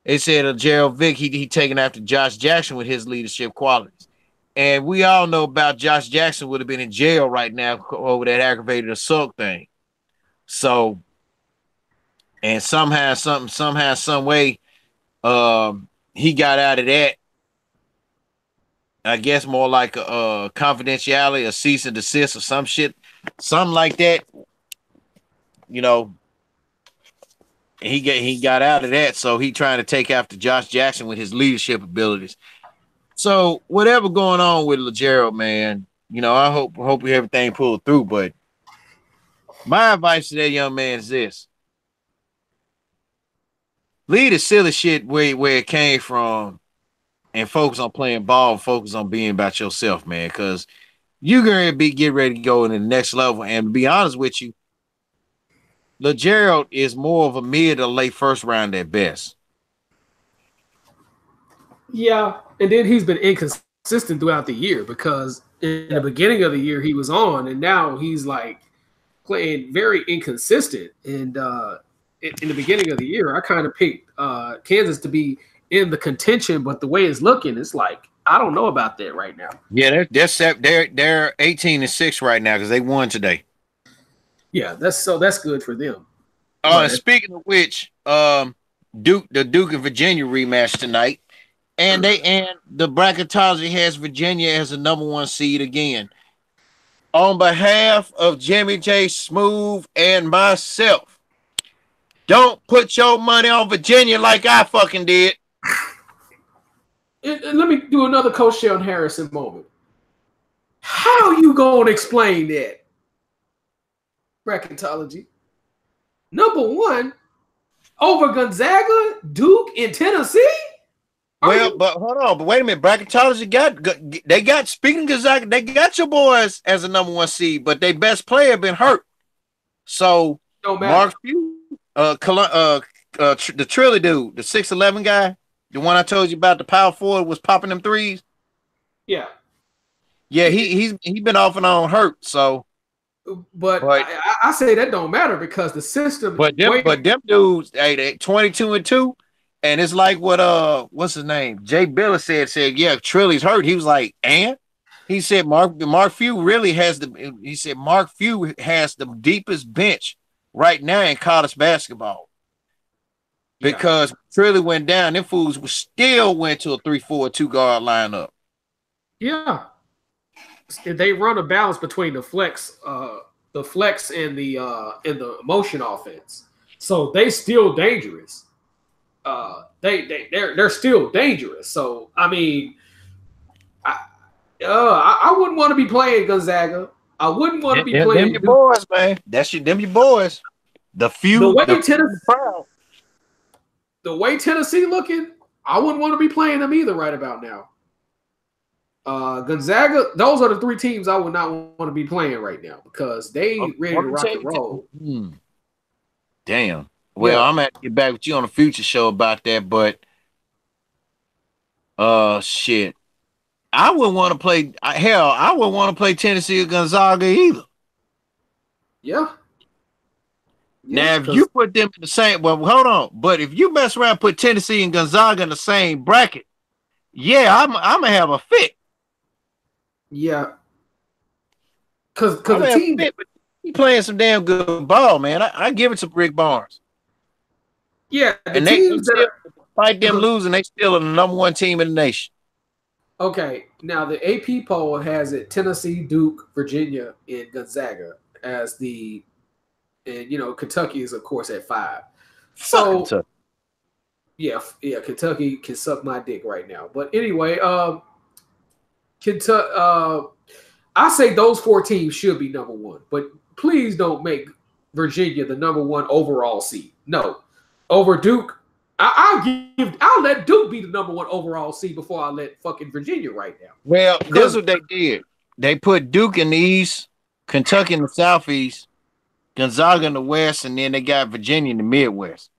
They said Gerald Vick, he taken after Josh Jackson with his leadership qualities. And we all know about Josh Jackson would have been in jail right now over that aggravated assault thing. So, and somehow, some way, he got out of that. I guess more like a confidentiality, a cease and desist or some shit, something like that. You know, he got out of that, so he trying to take after Josh Jackson with his leadership abilities. So whatever going on with Lagerald, man, you know, I hope everything pulled through. But my advice to that young man is this: leave the silly shit where it came from, and focus on playing ball. Focus on being about yourself, man, because you're gonna get ready to go in the next level. And to be honest with you, Lagerald is more of a mid to late first round at best. Yeah, and then he's been inconsistent throughout the year because in the beginning of the year he was on, and now he's like playing very inconsistent. And in the beginning of the year, I kind of picked Kansas to be in the contention, but the way it's looking, it's like I don't know about that right now. Yeah, they're 18-6 right now because they won today. Yeah, that's good for them. Speaking of which, the Duke and Virginia rematch tonight. And the bracketology has Virginia as the number 1 seed again. On behalf of Jimmy J. Smooth and myself, don't put your money on Virginia like I fucking did. Let me do another Coach Sheldon Harrison moment. How you gonna explain that? Bracketology. Number 1 over Gonzaga, Duke, and Tennessee. But hold on. But wait a minute. Bracketology got speaking of Gonzaga, they got your boys as a number 1 seed, but their best player been hurt. So Mark Few, the Trilly dude, the 6'11" guy, the one I told you about, the power forward was popping them threes. Yeah. Yeah, he's been off and on hurt. So, but I say that don't matter because the system. But them dudes, hey, they 22-2. And it's like what what's his name? Jay Biller said, yeah, Trilly's hurt. He was like, and he said Mark Few really has Mark Few has the deepest bench right now in college basketball. Because Trilly went down, them fools still went to a 3-4-2 guard lineup. Yeah. They run a balance between the flex and the motion offense. So they still dangerous. They're still dangerous. So I mean, I wouldn't want to be playing Gonzaga. I wouldn't want to be playing them your boys, man. Them your boys. The way Tennessee looking, I wouldn't want to be playing them either right about now. Gonzaga, those are the three teams I would not want to be playing right now because they ready to rock and roll. Damn. Well, I'm gonna get back with you on a future show about that, but shit. I wouldn't want to play I wouldn't want to play Tennessee or Gonzaga either. Yeah. Now, if you put them in the same, well, hold on. But if you mess around, put Tennessee and Gonzaga in the same bracket, I'm gonna have a fit. Yeah, because the team he playing some damn good ball, man. I give it to Rick Barnes. Yeah, and they fight them losing, they still are the #1 team in the nation. Okay, now the AP poll has it Tennessee, Duke, Virginia, and Gonzaga as the, and Kentucky is of course at 5. So Kentucky. Yeah, Kentucky can suck my dick right now. But anyway, Kentucky, I say those 4 teams should be #1, but please don't make Virginia the #1 overall seed. No, over Duke. I'll let Duke be the #1 overall seed before I let fucking Virginia right now. Well, that's what they did. They put Duke in the East, Kentucky in the Southeast, Gonzaga in the West, and then they got Virginia in the Midwest.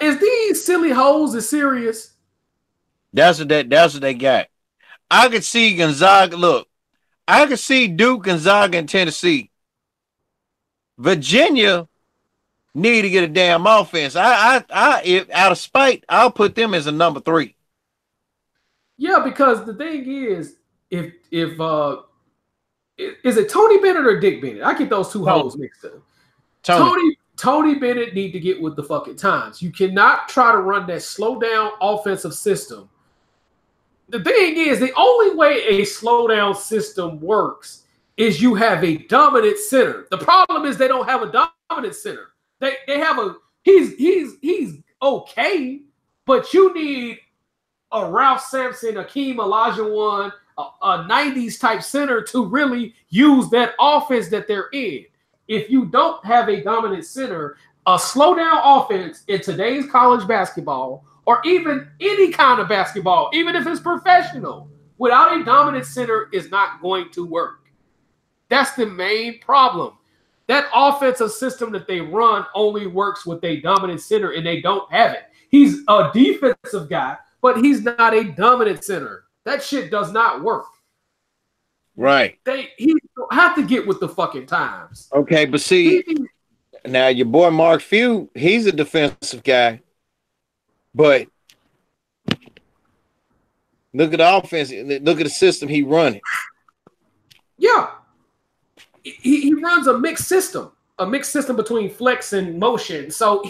Is these silly hoes as serious? That's what they got. I could see Gonzaga. Look, I could see Duke, Gonzaga, and Tennessee. Virginia need to get a damn offense. If out of spite, I'll put them as a #3. Yeah, because the thing is, if is it Tony Bennett or Dick Bennett? I get those two hoes mixed up. Tony Bennett need to get with the fucking times. You cannot try to run that slow down offensive system. The thing is, the only way a slow down system works is you have a dominant center. The problem is they don't have a dominant center. They have a he's okay, but you need a Ralph Sampson, Akeem Olajuwon, a 90s type center to really use that offense that they're in. If you don't have a dominant center, a slow down offense in today's college basketball, or even any kind of basketball, even if it's professional, without a dominant center is not going to work. That's the main problem. That offensive system that they run only works with a dominant center, and they don't have it. He's a defensive guy, but he's not a dominant center. That shit does not work. Right. He have to get with the fucking times. Okay, but see, now your boy Mark Few, he's a defensive guy, but look at the offense. Look at the system he running. Yeah. He runs a mixed system between flex and motion. So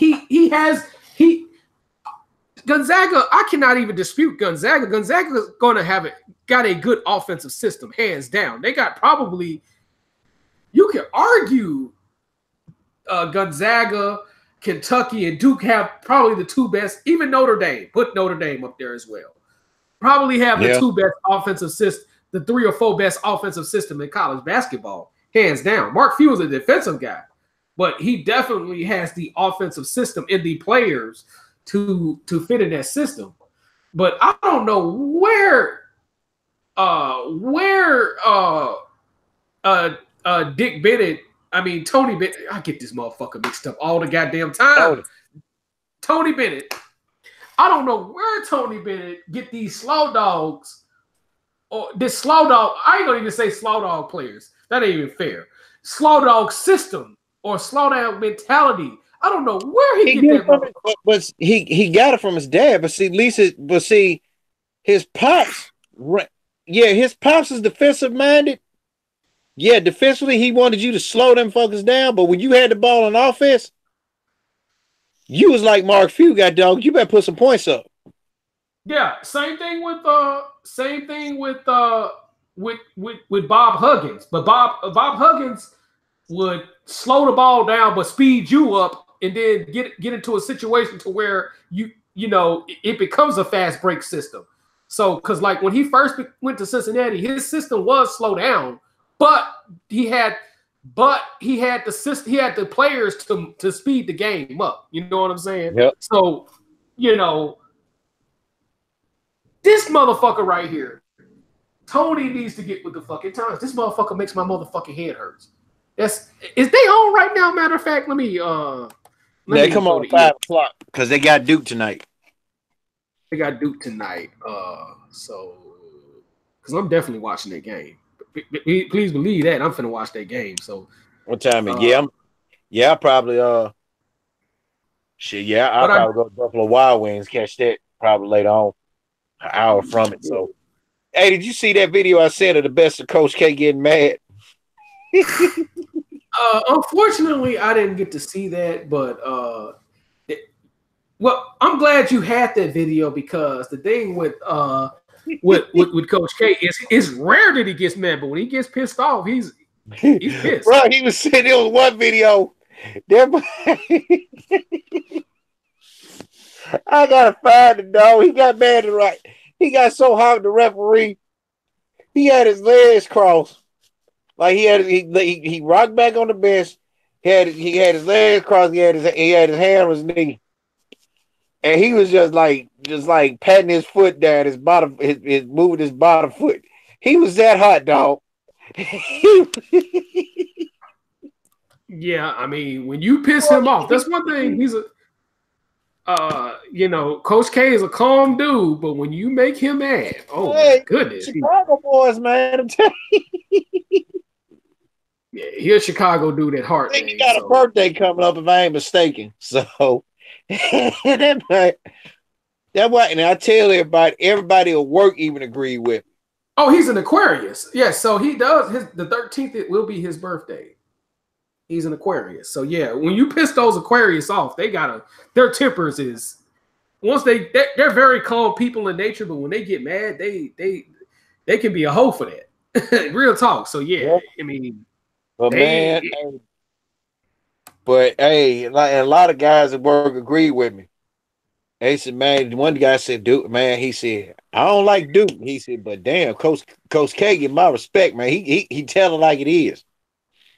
Gonzaga, I cannot even dispute Gonzaga. Gonzaga is going to got a good offensive system, hands down. They got probably, you can argue Gonzaga, Kentucky, and Duke have probably the 2 best, even Notre Dame. Put Notre Dame up there as well. Probably have the 2 best offensive system, the 3 or 4 best offensive system in college basketball, hands down. Mark Few is a defensive guy, but he definitely has the offensive system and the players to fit in that system. But I don't know where Dick Bennett, Tony Bennett, I get this motherfucker mixed up all the goddamn time. Tony Bennett. I don't know where Tony Bennett get these slow dogs, or this slow dog. I ain't gonna even say slow dog players. That ain't even fair. Slow dog system or slow down mentality. I don't know where he get that. But he got it from his dad. But see, his pops. Yeah, his pops is defensive minded. Yeah, defensively he wanted you to slow them fuckers down. But when you had the ball on offense, you was like Mark Few, got dog. You better put some points up. Yeah, same thing with Bob Huggins. But Bob Huggins, would slow the ball down but speed you up, and then get into a situation to where it becomes a fast break system. So, because like when he first went to Cincinnati, his system was slow down, but he had the players to speed the game up. You know what I'm saying? Yep. So, this motherfucker right here, Tony needs to get with the fucking times. This motherfucker makes my motherfucking head hurts. Is they on right now? Matter of fact, they come on 5 o'clock because they got Duke tonight. They got Duke tonight. So because I'm definitely watching that game. Please believe that I'm finna watch that game. So what time is it? I'll probably I'll probably go to Buffalo Wild Wings, catch that probably later on, an hour from it. So hey, did you see that video I sent of the best of Coach K getting mad? Unfortunately, I didn't get to see that, but well, I'm glad you had that video, because the thing with Coach K is it's rare that he gets mad, but when he gets pissed off, he's pissed. Bro, he was saying there was one video. I gotta find it, dog. He got mad at right. He got so hot with the referee. He had his legs crossed. Like he rocked back on the bench. He had his legs crossed. He had his hand on his knee, and he was just like patting his foot down, his bottom, his moving his bottom foot. He was that hot, dog. Yeah, I mean, when you piss him off, that's one thing. He's Coach K is a calm dude, but when you make him mad, my goodness, Chicago boys, man, I'm telling you. Yeah, he's a Chicago dude at heart. I think he got a birthday coming up, if I ain't mistaken. So that's why, and I tell everybody at work even agree with me. Oh, he's an Aquarius. Yeah, so he does the 13th. It will be his birthday. He's an Aquarius. So yeah, when you piss those Aquarius off, their tempers is once they're very calm people in nature, but when they get mad, they can be a hoe for that. Real talk. So yeah, I mean. But a lot of guys at work agree with me. They said, man, one guy said, Duke, man, he said, I don't like Duke. He said, but damn, Coach K, get my respect, man. He tell it like it is.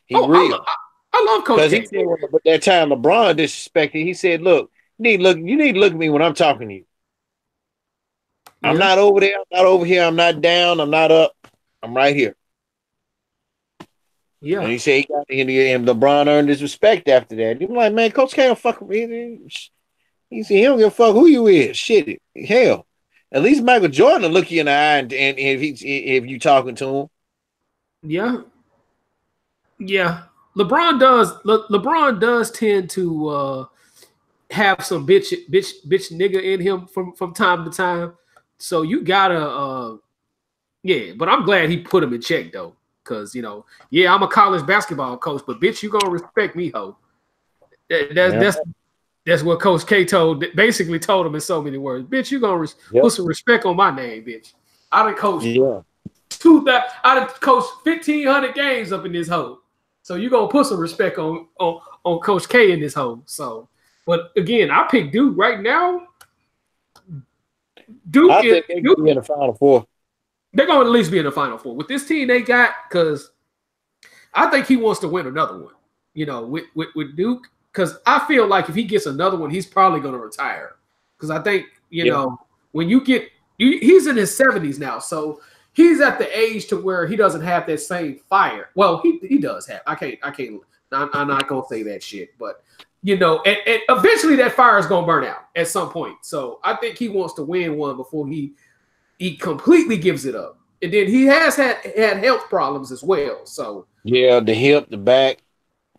He real. I love Coach K. Because he said, but that time LeBron disrespected, he said, look, you need to look at me when I'm talking to you. Yeah. I'm not over there. I'm not over here. I'm not down. I'm not up. I'm right here. Yeah, and he said and LeBron earned his respect after that. He was like, man, Coach K don't fuck with me. He said he don't give a fuck who you is. Shit, hell, at least Michael Jordan will look you in the eye, and if you talking to him. Yeah. LeBron does tend to have some bitch nigga in him from time to time. So you gotta but I'm glad he put him in check though. Because, I'm a college basketball coach, but bitch, you gonna respect me, ho. That's what Coach K basically told him in so many words. Bitch, you gonna put some respect on my name, bitch. I done coached 1,500 games up in this hole. So you gonna put some respect on Coach K in this hole. So, but again, I pick Duke right now. I think they could be in the Final Four. They're going to at least be in the Final Four. With this team they got, because I think he wants to win another one, with Duke. Because I feel like if he gets another one, he's probably going to retire. Because I think, when you get – he's in his 70s now. So he's at the age to where he doesn't have that same fire. Well, he does have. I'm not going to say that shit. But, and eventually that fire is going to burn out at some point. So I think he wants to win one before he completely gives it up. And then he has had health problems as well. So the hip, the back.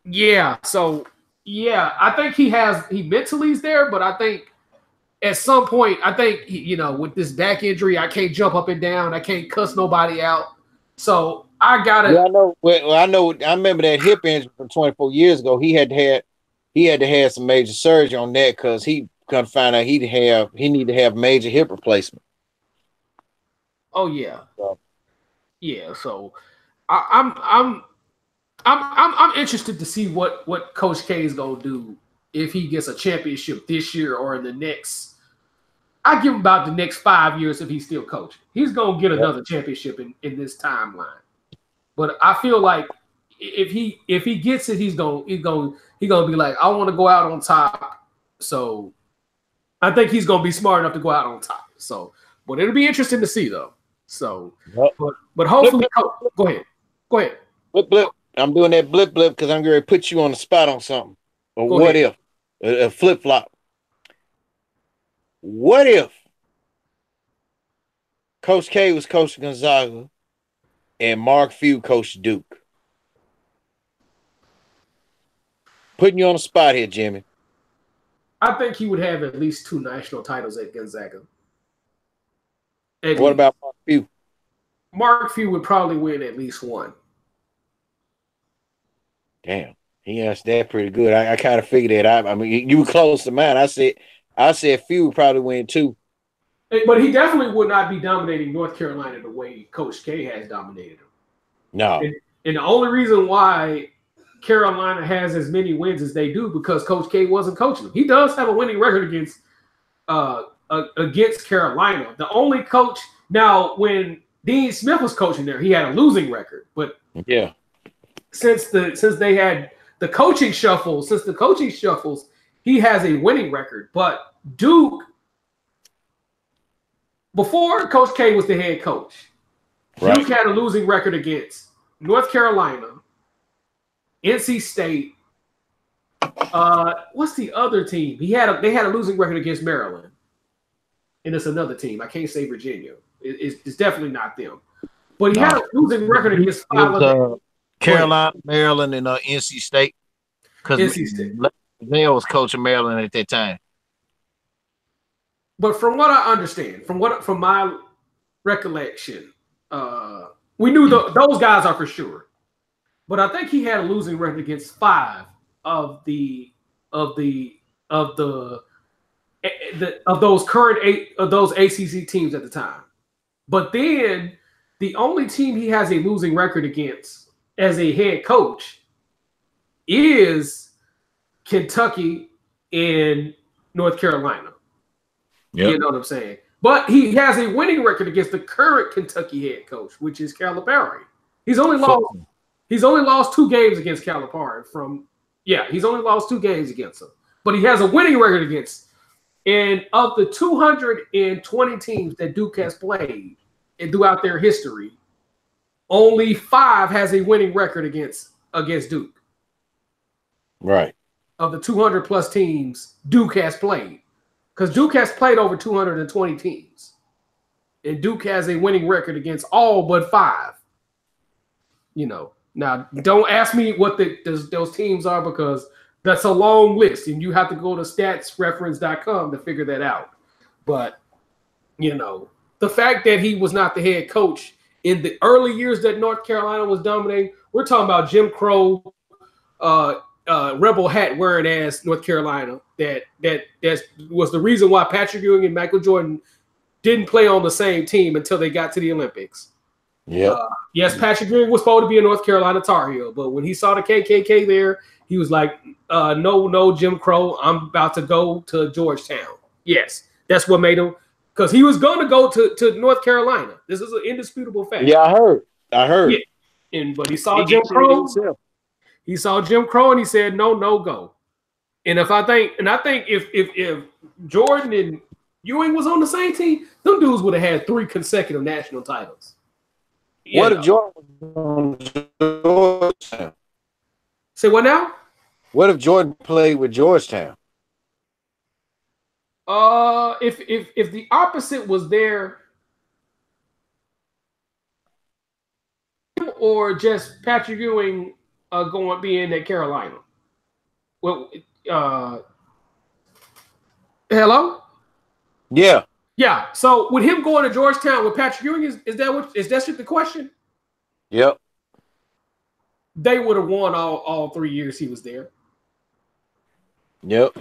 Yeah. So I think he mentally is there, but I think at some point, with this back injury, I can't jump up and down. I can't cuss nobody out. So I gotta. Yeah, I know. Well, I know. I remember that hip injury from 24 years ago. He had to have some major surgery on that because he couldn't find out he need to have major hip replacement. Oh yeah, yeah. So I'm I'm interested to see what Coach K is gonna do if he gets a championship this year or in the next. I give him about the next 5 years if he's still coaching. He's gonna get another championship in this timeline. But I feel like if he gets it, he's gonna be like, I want to go out on top. So I think he's gonna be smart enough to go out on top. So, but it'll be interesting to see though. So, but hopefully, go ahead. Blip blip. I'm doing that blip blip because I'm going to put you on the spot on something. Or Go what ahead. if a flip flop? What if Coach K was coaching Gonzaga and Mark Few coached Duke? Putting you on the spot here, Jimmy. I think he would have at least 2 national titles at Gonzaga. What about Mark Few? Mark Few would probably win at least 1. Damn, he asked that pretty good. I kind of figured that. I mean, you were close to mine. I said Few would probably win 2. But he definitely would not be dominating North Carolina the way Coach K has dominated him. No. And the only reason why Carolina has as many wins as they do because Coach K wasn't coaching them. He does have a winning record against Carolina. The only coach now when Dean Smith was coaching there, he had a losing record. But yeah, since they had the coaching shuffles, he has a winning record. But Duke, before Coach K was the head coach, right, Duke had a losing record against North Carolina, NC State. What's the other team? They had a losing record against Maryland, and it's another team. I can't say Virginia. It's definitely not them. But he had a losing record against 5 of Carolina, Maryland, and NC State. Because NC State. Neil was coaching Maryland at that time. But from what I understand, from my recollection, we knew those guys are for sure. But I think he had a losing record against 5 of those current 8 of those ACC teams at the time. But then the only team he has a losing record against as a head coach is Kentucky and North Carolina. Yep. You know what I'm saying? But he has a winning record against the current Kentucky head coach, which is Calipari. He's only lost 2 games against Calipari he's only lost 2 games against him. But he has a winning record against. And of the 220 teams that Duke has played and throughout their history, only 5 has a winning record against Duke. Right. Of the 200 plus teams Duke has played. Because Duke has played over 220 teams. And Duke has a winning record against all but 5. You know. Now, don't ask me what those teams are because that's a long list. And you have to go to statsreference.com to figure that out. But, you know, the fact that he was not the head coach in the early years that North Carolina was dominating, we're talking about Jim Crow, rebel hat wearing ass North Carolina. That was the reason why Patrick Ewing and Michael Jordan didn't play on the same team until they got to the Olympics. Yeah. Yes, Patrick Ewing was supposed to be a North Carolina Tar Heel, but when he saw the KKK there, he was like, no, Jim Crow, I'm about to go to Georgetown. Yes, that's what made him, because he was going to go to North Carolina. This is an indisputable fact. Yeah, I heard. Yeah. But he saw Jim Crow. He saw Jim Crow and he said, no, go. And I think if Jordan and Ewing was on the same team, them dudes would have had 3 consecutive national titles. What if Jordan was on Georgetown? Say what now? What if Jordan played with Georgetown? If the opposite was there, or just Patrick Ewing being at Carolina. Well, hello? Yeah. Yeah. So with him going to Georgetown with Patrick Ewing, is that the question? Yep. They would have won all 3 years he was there. Yep.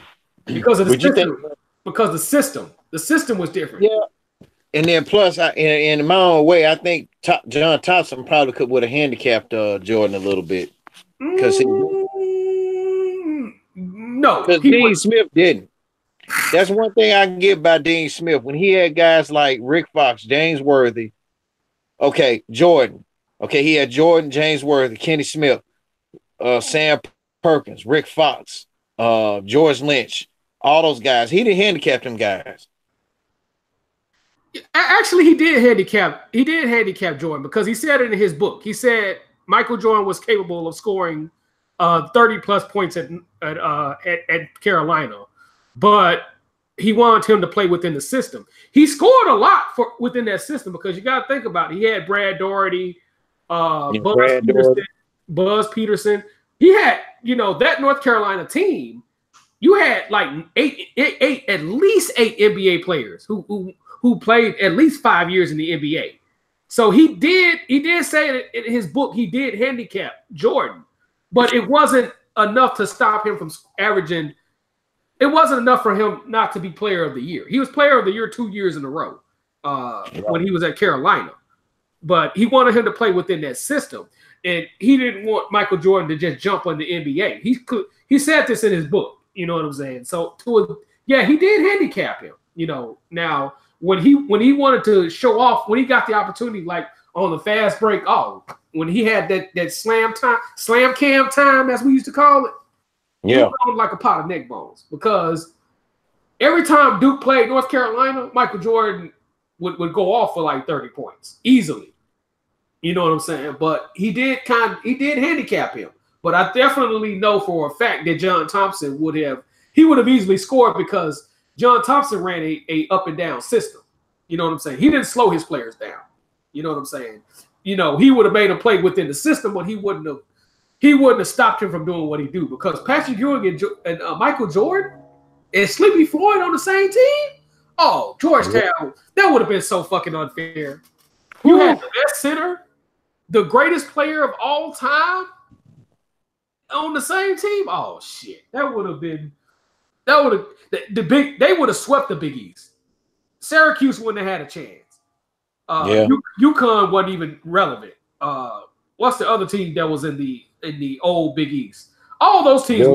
Because of the system. Because the system was different. Yeah. And then plus, in my own way, I think John Thompson probably would have handicapped Jordan a little bit. Because no, Dean Smith didn't. That's one thing I can give about Dean Smith. When he had guys like Rick Fox, James Worthy, Jordan. He had Jordan, James Worthy, Kenny Smith, Sam Perkins, Rick Fox, George Lynch, all those guys. He didn't handicap them guys. Actually, he did handicap Jordan because he said it in his book. He said Michael Jordan was capable of scoring 30 plus points at Carolina, but he wanted him to play within the system. He scored a lot within that system because you got to think about it. He had Brad Daugherty, Buzz Peterson. He had, that North Carolina team. You had like at least eight NBA players who played at least 5 years in the NBA. So he did say that in his book he did handicap Jordan, but it wasn't enough to stop him from averaging. It wasn't enough for him not to be player of the year. He was player of the year 2 years in a row when he was at Carolina, but he wanted him to play within that system, and he didn't want Michael Jordan to just jump on the NBA. He said this in his book. You know what I'm saying? So he did handicap him. Now when he wanted to show off, when he got the opportunity, like on the fast break, when he had that slam cam time, as we used to call it, he was like a pot of neck bones, because every time Duke played North Carolina, Michael Jordan would go off for like 30 points easily. You know what I'm saying? But he did handicap him. But I definitely know for a fact that John Thompson would have easily scored, because John Thompson ran a up and down system. You know what I'm saying? He didn't slow his players down. You know what I'm saying? He would have made them play within the system, but he wouldn't have stopped him from doing what he do, because Patrick Ewing and Michael Jordan and Sleepy Floyd on the same team. Oh, Georgetown, that would have been so fucking unfair. You had the best center, the greatest player of all time, on the same team. Oh shit, they would have swept the Big East. Syracuse wouldn't have had a chance. UConn wasn't even relevant. What's the other team that was in the old Big East? All those teams,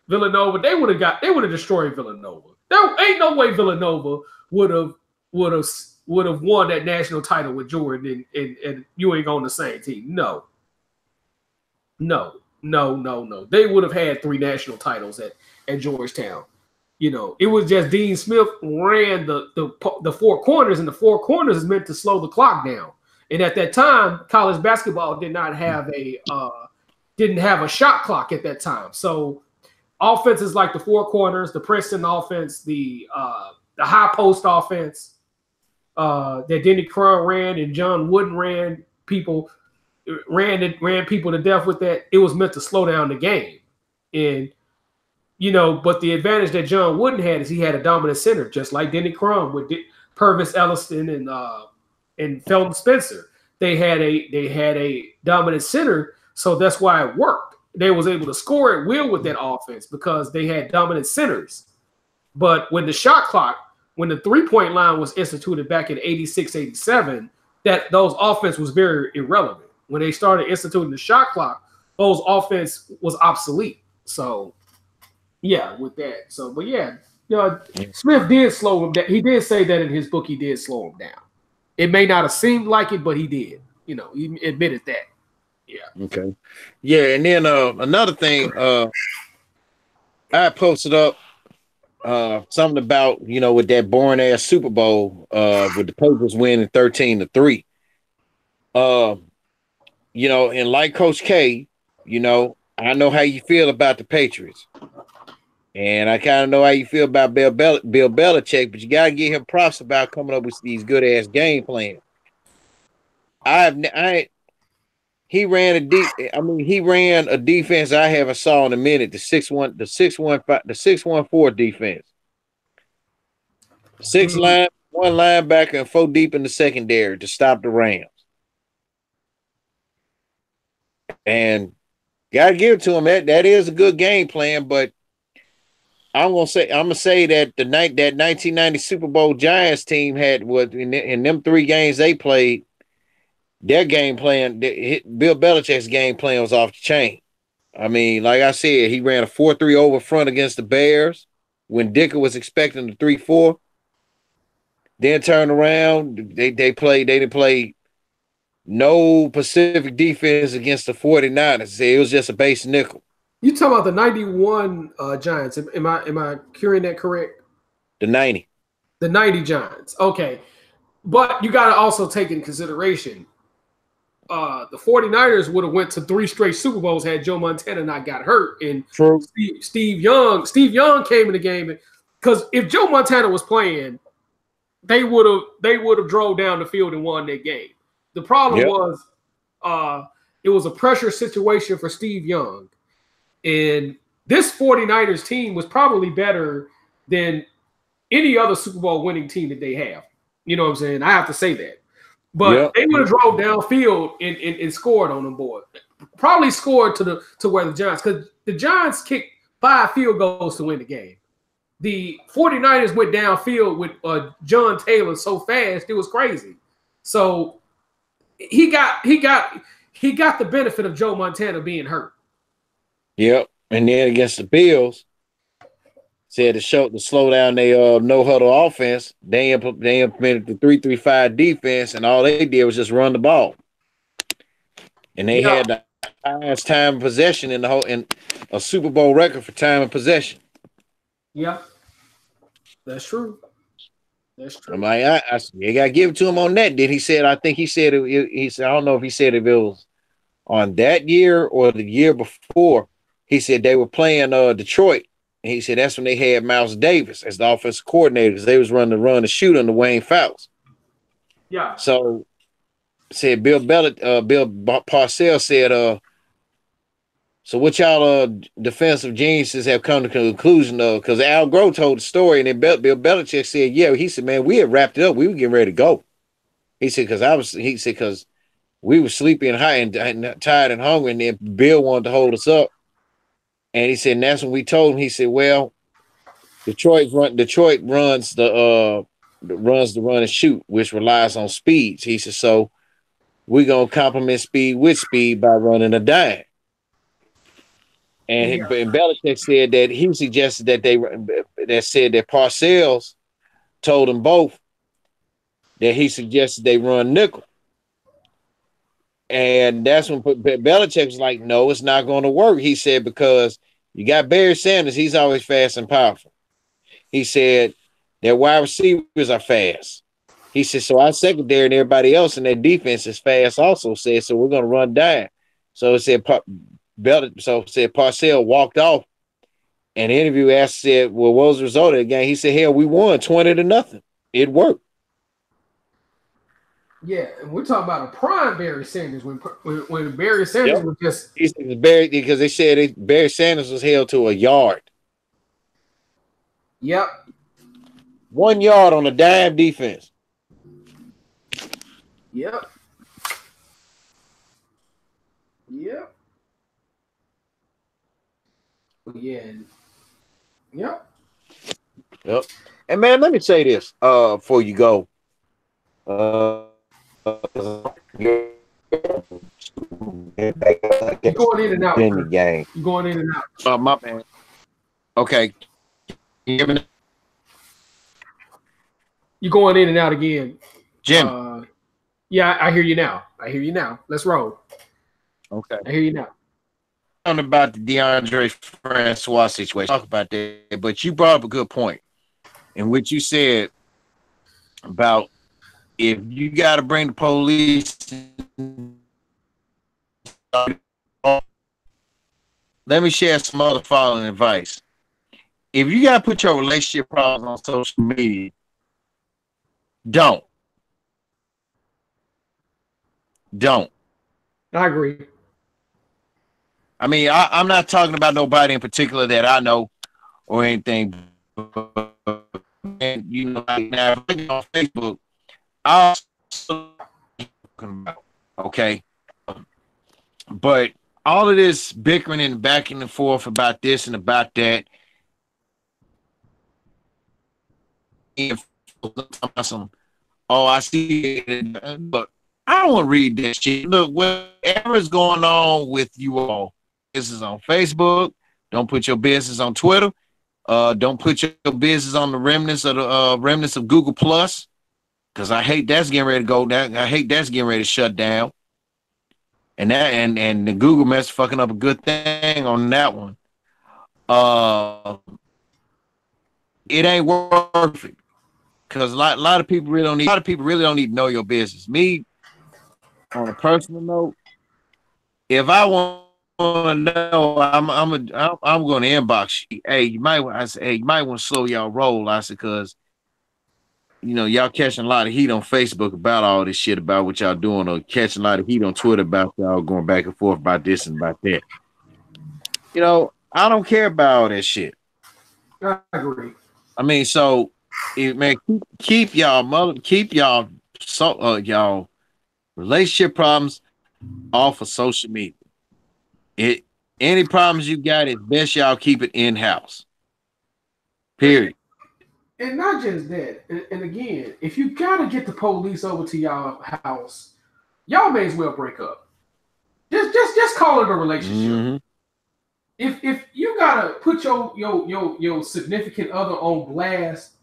Villanova, they would have destroyed Villanova. There ain't no way Villanova would have won that national title with Jordan and Ewing on the same team. No. They would have had 3 national titles at Georgetown. It was just Dean Smith ran the four corners, and the four corners is meant to slow the clock down. And at that time, college basketball didn't have a shot clock at that time. So offenses like the four corners, the Princeton offense, the high post offense that Denny Crum ran and John Wooden ran people to death with that. It was meant to slow down the game. And but the advantage that John Wooden had is he had a dominant center, just like Denny Crum with Purvis Elliston and Felton Spencer. They had a dominant center, so that's why it worked. They was able to score at will with that offense because they had dominant centers. But when the shot clock, when the 3-point line was instituted back in 86, 87, those offense was very irrelevant. When they started instituting the shot clock, those offense was obsolete. So yeah, with that. So, but yeah, Smith did slow him down. He did say that in his book. He did slow him down. It may not have seemed like it, but he did. He admitted that. Yeah. Okay. Yeah, and then another thing, I posted up something about with that boring ass Super Bowl with the Patriots winning 13-3. And like Coach K, I know how you feel about the Patriots. And I kind of know how you feel about Bill Belichick, but you got to give him props about coming up with these good ass game plans. He ran a defense I haven't saw in a minute. The 6-1-4 defense. 1 linebacker and 4 deep in the secondary to stop the Rams. And gotta give it to him. That is a good game plan, but I'm gonna say that that 1990 Super Bowl Giants team had in them 3 games they played. Their game plan, Bill Belichick's game plan was off the chain. I mean, like I said, he ran a 4-3 over front against the Bears when Dicker was expecting the 3-4. Then turned around. They didn't play no Pacific defense against the 49ers. It was just a base nickel. You talking about the 91 Giants. Am I hearing that correct? The 90. The 90 Giants. Okay. But you got to also take into consideration the 49ers would have went to 3 straight Super Bowls had Joe Montana not got hurt. And True. Steve Young came in the game because if Joe Montana was playing, they would have drove down the field and won that game. The problem was it was a pressure situation for Steve Young. And this 49ers team was probably better than any other Super Bowl winning team that they have. You know what I'm saying? I have to say that. But they would have drove downfield and scored on them boys. Probably scored to where the Giants, because the Giants kicked 5 field goals to win the game. The 49ers went downfield with John Taylor so fast, it was crazy. So he got the benefit of Joe Montana being hurt. Yep. And then against the Bills, said to slow down their no huddle offense, they implemented the 3-3-5 defense, and all they did was just run the ball. And they had the highest time of possession in a Super Bowl record for time of possession. Yeah, that's true. That's true. I'm like, you gotta give it to him on that. Then he said, I think he said he said, I don't know if he said if it was on that year or the year before. He said they were playing Detroit. And he said that's when they had Miles Davis as the offensive coordinator because they was running the run and shoot under Wayne Fouts. Yeah. So said Bill Parcells said, so what y'all defensive geniuses have come to the conclusion of, because Al Groh told the story, and then Bill Belichick said, yeah, he said, man, we had wrapped it up. We were getting ready to go. He said, because we were sleepy and high and tired and hungry, and then Bill wanted to hold us up. And he said, and that's when we told him, he said, well, Detroit runs the run and shoot, which relies on speeds. He said, so we're going to complement speed with speed by running a dime. And Belichick said that he suggested that that Parcells told them both that he suggested they run nickel. And that's when Belichick was like, no, it's not going to work. He said, because you got Barry Sanders, he's always fast and powerful. He said, their wide receivers are fast. He said, so our secondary and everybody else in their defense is fast also. Said, so we're going to run down. So it said, Parcells walked off, and the interview said, well, what was the result of the game? He said, hell, we won 20-0. It worked. Yeah, and we're talking about a prime Barry Sanders when Barry Sanders was just. He said because they said Barry Sanders was held to a yard. Yep. 1 yard on a dime defense. Yep. Yep. Yeah. Yep. Yep. And man, let me say this before you go. You're going in and out. In the game. You're going in and out. My man. Okay. You're going in and out again. Jim. Yeah, I hear you now. Let's roll. Okay. I hear you now. About the DeAndre Francois situation. Talk about that, but you brought up a good point in which you said about if you got to bring the police. Let me share some other following advice. If you got to put your relationship problems on social media, don't. I agree. I mean, I'm not talking about nobody in particular that I know or anything. And, you know, like now on Facebook, okay. But all of this bickering and backing and forth about this and about that. Oh, I see it. But I don't want to read that shit. Look, whatever is going on with you all, business on Facebook. Don't put your business on Twitter. Don't put your business on the remnants of Google Plus, because I hate that's getting ready to go down. I hate that's getting ready to shut down. And that and the Google mess fucking up a good thing on that one. It ain't worth it, because a lot of people really don't need to know your business. Me, on a personal note, if I want to know, I'm going to inbox you. Hey, you might want to slow y'all roll. I said, because y'all catching a lot of heat on Facebook about all this shit about what y'all doing, or catching a lot of heat on Twitter about y'all going back and forth about this and about that. I don't care about all that shit. I agree. I mean, so man, keep y'all relationship problems off of social media. Any problems you got, it's best y'all keep it in house. Period. And not just that. And again, if you gotta get the police over to y'all house, y'all may as well break up. Just call it a relationship. Mm-hmm. If you gotta put your significant other on blast,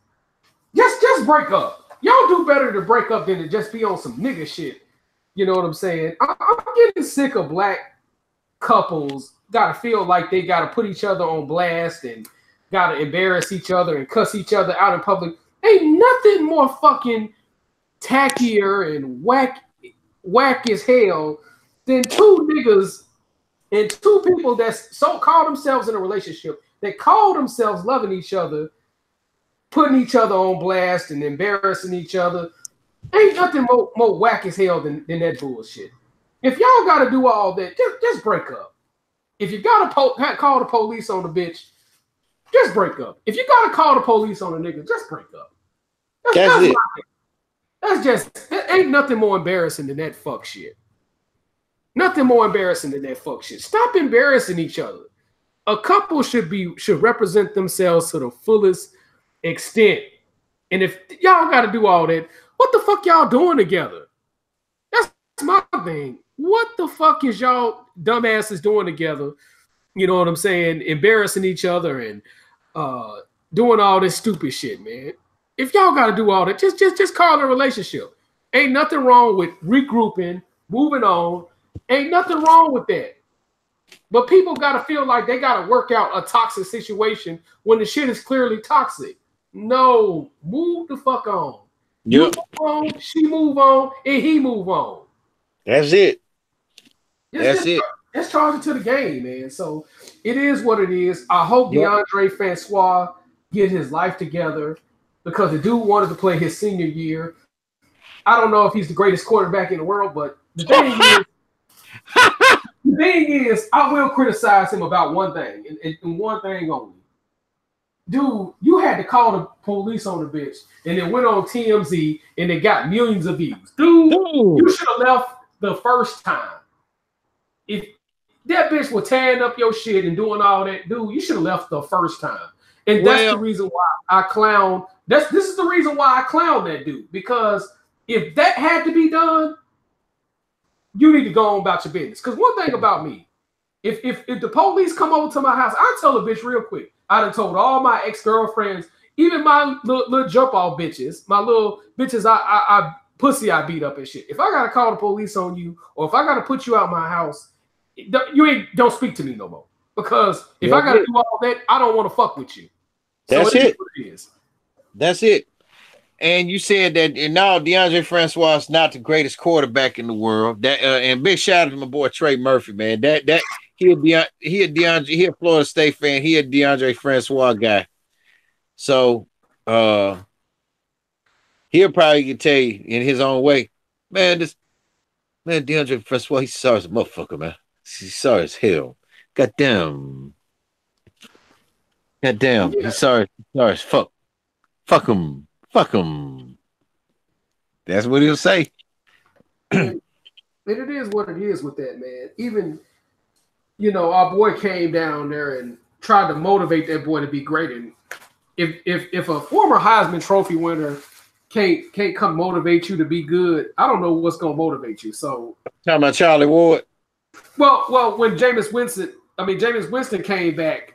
just break up. Y'all do better to break up than to just be on some nigga shit. You know what I'm saying? I'm getting sick of black couples gotta feel like they gotta put each other on blast and gotta embarrass each other and cuss each other out in public. Ain't nothing more fucking tackier and whack as hell than two niggas and two people that so call themselves in a relationship, that call themselves loving each other, putting each other on blast and embarrassing each other. Ain't nothing more whack as hell than that bullshit. If y'all gotta do all that, just break up. If you gotta call the police on the bitch, just break up. If you gotta call the police on a nigga, just break up. That's it. That ain't nothing more embarrassing than that fuck shit. Nothing more embarrassing than that fuck shit. Stop embarrassing each other. A couple should represent themselves to the fullest extent. And if y'all gotta do all that, what the fuck y'all doing together? That's my thing. What the fuck is y'all dumbasses doing together? You know what I'm saying? Embarrassing each other and doing all this stupid shit, man. If y'all got to do all that, just call it a relationship. Ain't nothing wrong with regrouping, moving on. Ain't nothing wrong with that. But people got to feel like they got to work out a toxic situation when the shit is clearly toxic. No, move the fuck on. Yep. You move on, she move on, and he move on. That's it. That's it. Let's charge it to the game, man. So it is what it is. I hope DeAndre Francois get his life together, because the dude wanted to play his senior year. I don't know if he's the greatest quarterback in the world, but the thing is, I will criticize him about one thing, and one thing only. Dude, you had to call the police on the bitch, and it went on TMZ, and it got millions of views. Dude, you should have left the first time. If that bitch was tearing up your shit and doing all that, dude, you should have left the first time. And that's the reason why I clown. This is the reason why I clown that dude. Because if that had to be done, you need to go on about your business. Because one thing about me, if the police come over to my house, I tell a bitch real quick. I done told all my ex-girlfriends, even my little jump off bitches, my little bitches I beat up and shit. If I gotta call the police on you, or if I gotta put you out my house, don't speak to me no more. Because if I gotta do all that, I don't want to fuck with you. That's it. That's it. And you said that, and now DeAndre Francois is not the greatest quarterback in the world. That and big shout out to my boy Trey Murphy, man. That he a Florida State fan. He a DeAndre Francois guy. So he'll probably can tell you in his own way, man. DeAndre Francois, he's sorry as a motherfucker, man. He's sorry as hell. Goddamn. He's sorry as fuck. Fuck him. That's what he'll say. And it is what it is with that, man. Even, our boy came down there and tried to motivate that boy to be great. And if a former Heisman Trophy winner can't come motivate you to be good, I don't know what's gonna motivate you. So talking about Charlie Ward. Well, when Jameis Winston I mean, Jameis Winston came back.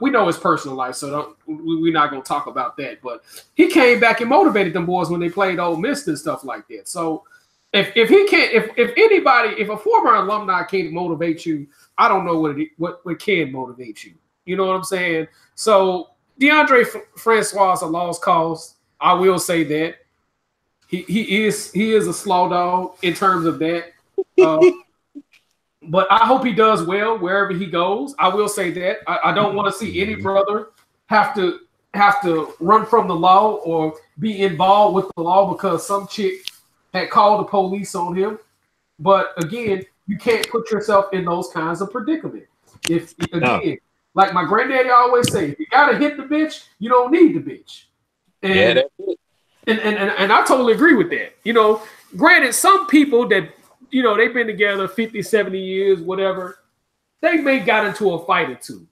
We know his personal life, so we're not going to talk about that. But he came back and motivated them boys when they played Ole Miss and stuff like that. So if he can't, if a former alumni can't motivate you, I don't know what can motivate you. You know what I'm saying? So Deondre Francois is a lost cause. I will say that he is a slow dog in terms of that. But I hope he does well wherever he goes. I will say that I don't want to see any brother have to run from the law or be involved with the law because some chick had called the police on him. But again, you can't put yourself in those kinds of predicament. Like my granddaddy always say, if you gotta hit the bitch, you don't need the bitch. And that's it. And I totally agree with that. You know, granted, some people that they've been together 50, 70 years, whatever, they may got into a fight or two.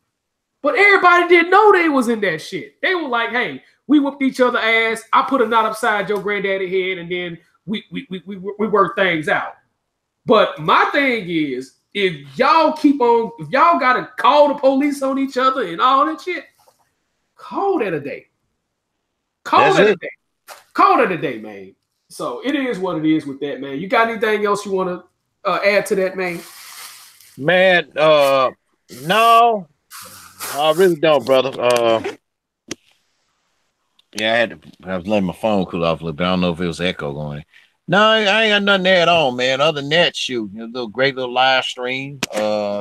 But everybody didn't know they was in that shit. They were like, hey, we whooped each other ass. I put a knot upside your granddaddy head, and then we work things out. But my thing is, if y'all gotta call the police on each other and all that shit, call that a day. Call that a day, man. So it is what it is with that, man. You got anything else you want to add to that, man? Man, no, I really don't, brother. I was letting my phone cool off a little bit. I don't know if it was echo going. No, I ain't got nothing to add on, man. Other than that, shoot, great little live stream.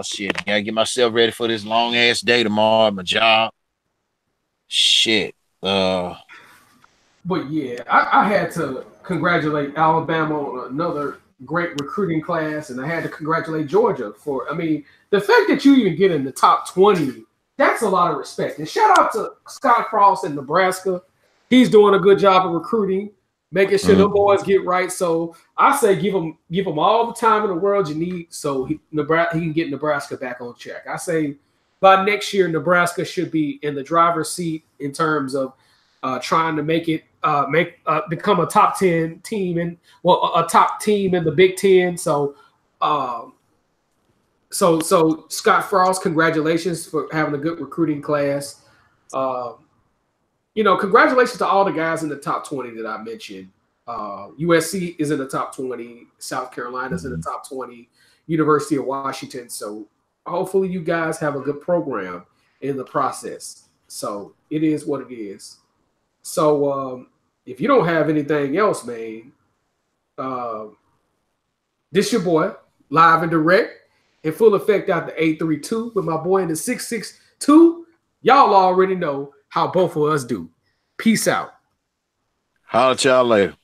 Shit, gotta get myself ready for this long ass day tomorrow at my job. Shit. But yeah, I had to congratulate Alabama on another great recruiting class, and I had to congratulate Georgia for, I mean, the fact that you even get in the top 20, that's a lot of respect. And shout out to Scott Frost in Nebraska. He's doing a good job of recruiting, making sure the boys get right. So I say give him all the time in the world you need so he can get Nebraska back on track. I say by next year, Nebraska should be in the driver's seat in terms of trying to make it become a top 10 team a top team in the Big Ten. So so Scott Frost, congratulations for having a good recruiting class. Congratulations to all the guys in the top 20 that I mentioned. USC is in the top 20, South Carolina is in the top 20, University of Washington. So hopefully you guys have a good program in the process. So it is what it is. So if you don't have anything else, man, this your boy, live and direct, in full effect out the 832 with my boy in the 662. Y'all already know how both of us do. Peace out. Holla at y'all later.